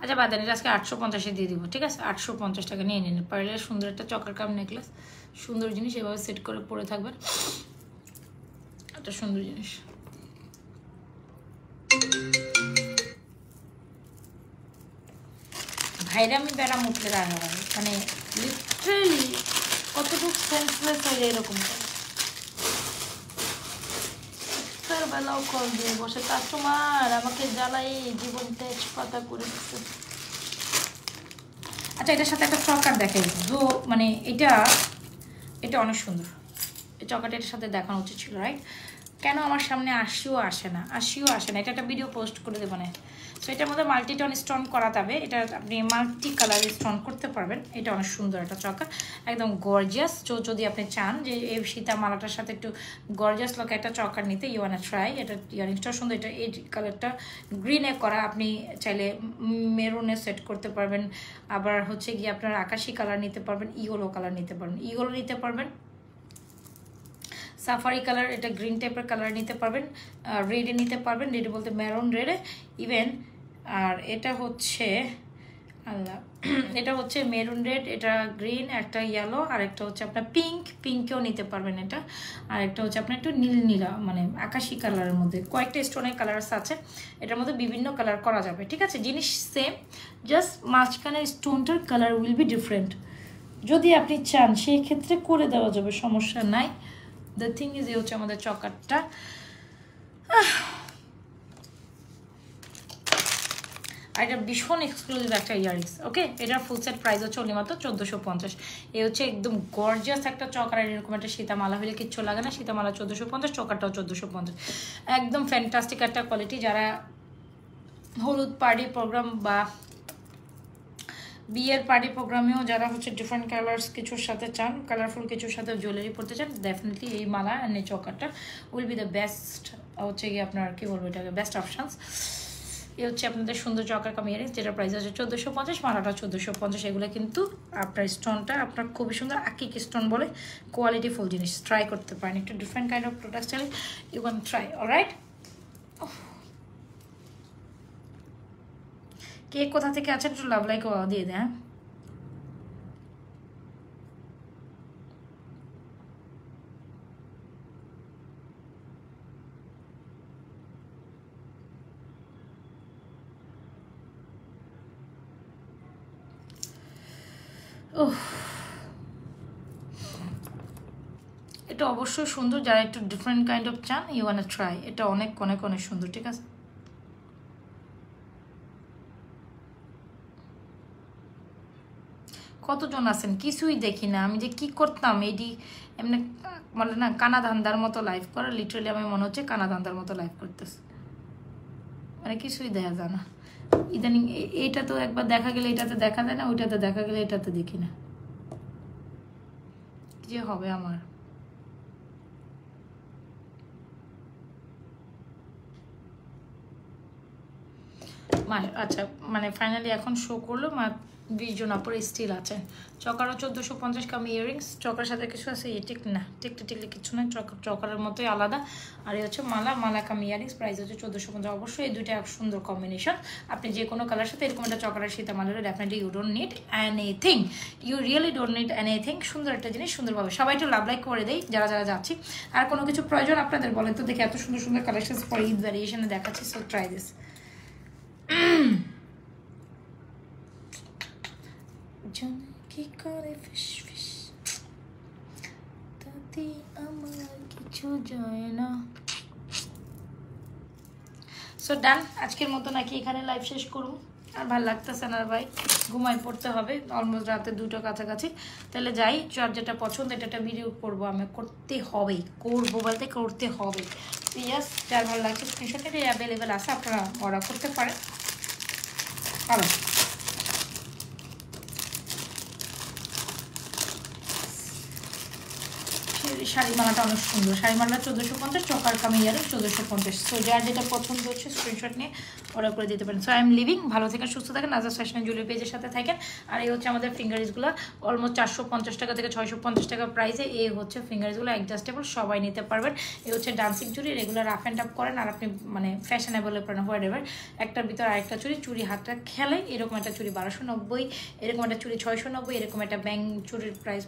S1: আচ্ছা বাদ দেন, আজকে 850 দিয়ে দিব, ঠিক আছে? 850 টাকা নিয়ে নিন। পার্লার সুন্দর একটা চকার কাপ নেকলেস, সুন্দর জিনিস, এভাবে সেট করে পরে থাকবেন, একটা সুন্দর জিনিস। ভাইরা আমি ব্যারাম উঠলে রাখা হবে, মানে লিটারেলি কতটুকু সেন্সলেস হয়ে যায় এরকম করে। বেলাও কল দিয়ে বসে, কাস্টমার আমাকে জ্বালাই জীবন তেজ পাতা করে দিচ্ছে। আচ্ছা, এটার সাথে একটা চকার দেখাই, মানে এটা অনেক সুন্দর। এই চকারটা এটার সাথে দেখানো উচিত ছিল, রাইট? কেন আমার সামনে আসিও আসে না এটা একটা ভিডিও পোস্ট করে দেবো না। সো এটার মধ্যে মাল্টিটন স্টোন করা যাবে, এটা আপনি মাল্টি কালার স্টোন করতে পারবেন। এটা অনেক সুন্দর একটা চকা, একদম গর্জিয়াস। যদি আপনি চান যে এই সীতা মালাটার সাথে একটু গর্জিয়াস লোক একটা চকার নিতে, ইউ ওয়ান ট্রাই। এটা ইয়ারিংসটা সুন্দর, এটা এই কালারটা গ্রিনে করা, আপনি চাইলে মেরুনে সেট করতে পারবেন, আবার হচ্ছে গিয়ে আপনার আকাশি কালার নিতে পারবেন, ইয়েলো কালার নিতে পারবেন, ইয়েলো নিতে পারবেন, সাফারি কালার, এটা গ্রিন টাইপের কালার নিতে পারবেন, রেডে নিতে পারবেন, রেডে বলতে মেরুন রেডে ইভেন। আর এটা হচ্ছে এটা হচ্ছে মেরুন রেড, এটা গ্রিন, একটা ইয়েলো, আর একটা হচ্ছে আপনার পিঙ্কেও নিতে পারবেন এটা। আর একটা হচ্ছে আপনার একটু নীলা মানে আকাশি কালারের মধ্যে, কয়েকটা স্টোনের কালার্স আছে, এটার মধ্যে বিভিন্ন কালার করা যাবে, ঠিক আছে। জিনিস সেম, জাস্ট মাঝখানের স্টোনটার কালার উইল বি ডিফারেন্ট। যদি আপনি চান সেই ক্ষেত্রে করে দেওয়া যাবে, সমস্যা নাই। দ্য থিং ইজ, এই হচ্ছে আমাদের চকারটা। আর এটা ভীষণ এক্সক্লুসিভ একটা ইয়ারিংস, ওকে। এটার ফুল সেট প্রাইস হচ্ছে অনলি মাত্র 1450। এই হচ্ছে একদম গর্জিয়াস একটা চকার, এরকম একটা সীতামালা হলে কিচ্ছু লাগে না। সীতামালা 1450, চকারটাও 1450, একদম ফ্যান্টাস্টিক একটা কোয়ালিটি। যারা হলুদ পার্টি প্রোগ্রাম বা বিয়ের পার্টি প্রোগ্রামেও যারা হচ্ছে ডিফারেন্ট কালার্স কিছুর সাথে চান, কালারফুল কিছুর সাথে জুয়েলারি পরতে চান, ডেফিনেটলি এই মালা অ্যান্ড এই চকারটা উইল বি দ্য বেস্ট, হচ্ছে গিয়ে আপনার কী বলবো এটাকে, বেস্ট অপশানস। এই হচ্ছে আপনাদের সুন্দর চকার কাম ইয়ারিংস, যেটা প্রাইস আছে 1450, মালাটা 1450। এগুলো কিন্তু আপনার স্টোনটা আপনার খুবই সুন্দর, আকিক স্টোন বলে, কোয়ালিটি ফুল জিনিস, ট্রাই করতে পারেন। একটু ডিফারেন্ট কাইন্ড অফ প্রোডাক্ট চাইলে ইউ ক্যান ট্রাই, অলরাইট। কে কোথা থেকে আছেন একটু লাভ লাইক দিয়ে দেয়, হ্যাঁ। এটা অবশ্যই সুন্দর, যারা একটু ডিফারেন্ট কাইন্ড অফ চান, ইউ ওয়ান ট্রাই। এটা অনেক অনেক অনেক সুন্দর, ঠিক আছে। কতজন আছেন কিছুই দেখি না, আমি যে কি করতাম এটি এমনি মানে না, কানা ধান্দার মতো লাইভ করা, লিটারালি আমার মনে হচ্ছে কানা ধান্দার মতো লাইভ করতেছে, মানে কিছুই দেখা যায় না ইদানিং। এইটা তো একবার দেখা গেলে এটাতে দেখা যায় না, ওইটাতে দেখা গেলে এটাতে দেখি না, যে হবে আমার। আচ্ছা, মানে ফাইনালি এখন শো করলো 20 জন আপুর স্টিল আছে। চকারও 1450 কাম ইয়ারিংস, চকার সাথে কিছু আছে টিক না, টিকলে কিছু না, চকারের মতোই আলাদা। আর এই হচ্ছে মালা কাম ইয়ারিংস, প্রাইস হচ্ছে 1450। অবশ্যই এই দুইটা সুন্দর কম্বিনেশন, আপনি যে কোনো কালার সাথে এরকম একটা চকারের সীতামালার definitely you don't need anything, you really don't need anything. সুন্দর একটা জিনিস, সুন্দরভাবে সবাই একটু লাভ লাইক করে দেয় যারা যারা যাচ্ছি। আর কোনো কিছু প্রয়োজন আপনাদের বলেন তো, দেখে এত সুন্দর সুন্দর কালেকশন পরে ঈদ ভ্যারিয়েশনে দেখাচ্ছি, সো ট্রাই দিস। কি করে ফিস তাতে আমার কিছু যায় না। সো ডান, আজকের মতো নাকি এখানে লাইভ শেষ করুন। আর ভালো লাগতেছে না ভাই, ঘুমাই পড়তে হবে, অলমোস্ট রাতে 2টা কাছাকাছি। তাহলে যাই, যার যেটা পছন্দ এটা একটা ভিডিও করবো, আমি করতে হবে, করবো বলতে করতে হবে। ইয়াস, যার ভালো লাগছে স্ক্রিনশট এটা অ্যাভেলেবেল আছে, আপনারা অর্ডার করতে পারেন। ভালো শাড়িমালাটা অনেক সুন্দর, শাড়িমালা 1450, চকার কামি ইয়ারিং 1450। সো যার যেটা পছন্দ হচ্ছে স্ক্রিনশট নিয়ে অর্ডার করে দিতে পারেন। সো আই এম লিভিং, ভালো থাকেন, সুস্থ থাকেন, নাজাস ফ্যাশন জুয়েলারি পেজের সাথে থাকেন। আর এই হচ্ছে আমাদের ফিঙ্গারিজগুলো, অলমোস্ট 450 টাকা থেকে 650 টাকা প্রাইসে। এই হচ্ছে ফিঙ্গারিজগুলো অ্যাডজাস্টেবল, সবাই নিতে পারবেন। এই হচ্ছে ডান্সিং চুড়ি, রেগুলার রাফ অ্যান্ড আপ করেন আর আপনি মানে ফ্যাশনেবলে পড়েন, হোয়াট এভার। একটার ভিতরে আরেকটা চুড়ি হাতটা খেলে, এরকম একটা চুড়ি 1290, এরকম একটা চুড়ি 690, এরকম একটা ব্যাং চুড়ির প্রাইস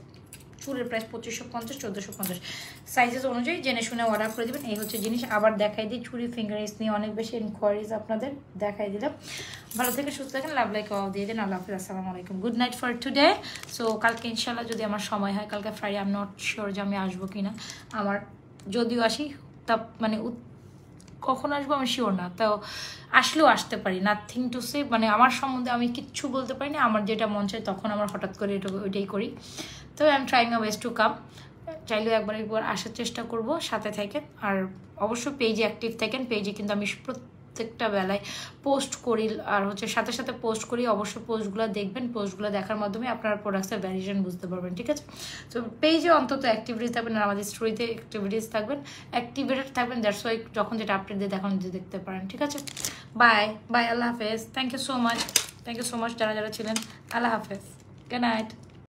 S1: 2550, 1450 সাইজেস অনুযায়ী জেনে শুনে অর্ডার করে দেবেন। এই হচ্ছে জিনিস। আবার দেখাই দিই, চুড়ি ফিঙ্গারিংস নিয়ে অনেক বেশি ইনকোয়ারিজ আপনাদের, দেখাই দিলাম। ভালো থেকে সুস্থ থাকেন, লাভ লাইক দিয়ে দিন। আল্লাহ হাফিজ, আসসালামু আলাইকুম, good night for today. So কালকে ইনশাল্লাহ যদি আমার সময় হয়, কালকে Friday, I am not sure যে আমি আসবো কিনা। আমার যদিও আসি তা মানে কখন আসবো আমি শিওর না, তো আসলেও আসতে পারি, নাথিং টু সে। মানে আমার সম্বন্ধে আমি কিচ্ছু বলতে পারি না, আমার যেটা মন চায় তখন আমার হঠাৎ করে ওইটাই করি। তো I am trying my best to come. চাইলেও একবার আসার চেষ্টা করব, সাথে থাকেন। আর অবশ্যই পেজে অ্যাক্টিভ থাকেন, পেজে কিন্তু আমি প্রত্যেকটা বেলায় পোস্ট করি, আর হচ্ছে সাথে সাথে পোস্ট করি। অবশ্যই পোস্টগুলো দেখবেন, পোস্টগুলো দেখার মাধ্যমে আপনার প্রোডাক্টসের ভ্যারিয়েশন বুঝতে পারবেন, ঠিক আছে? তো পেজে অন্তত অ্যাক্টিভিটিস থাকবেন, আর আমাদের স্টোরিতে অ্যাক্টিভিটিস থাকবেন, অ্যাক্টিভেটেড থাকবেন। দ্যাটস ওয়াই যখন যেটা আপডেট দিয়ে দেখুন দেখতে পারেন, ঠিক আছে? বাই বাই, আল্লাহ হাফেজ। Thank you so much, thank you so much যারা যারা ছিলেন। আল্লাহ হাফেজ, গুড নাইট।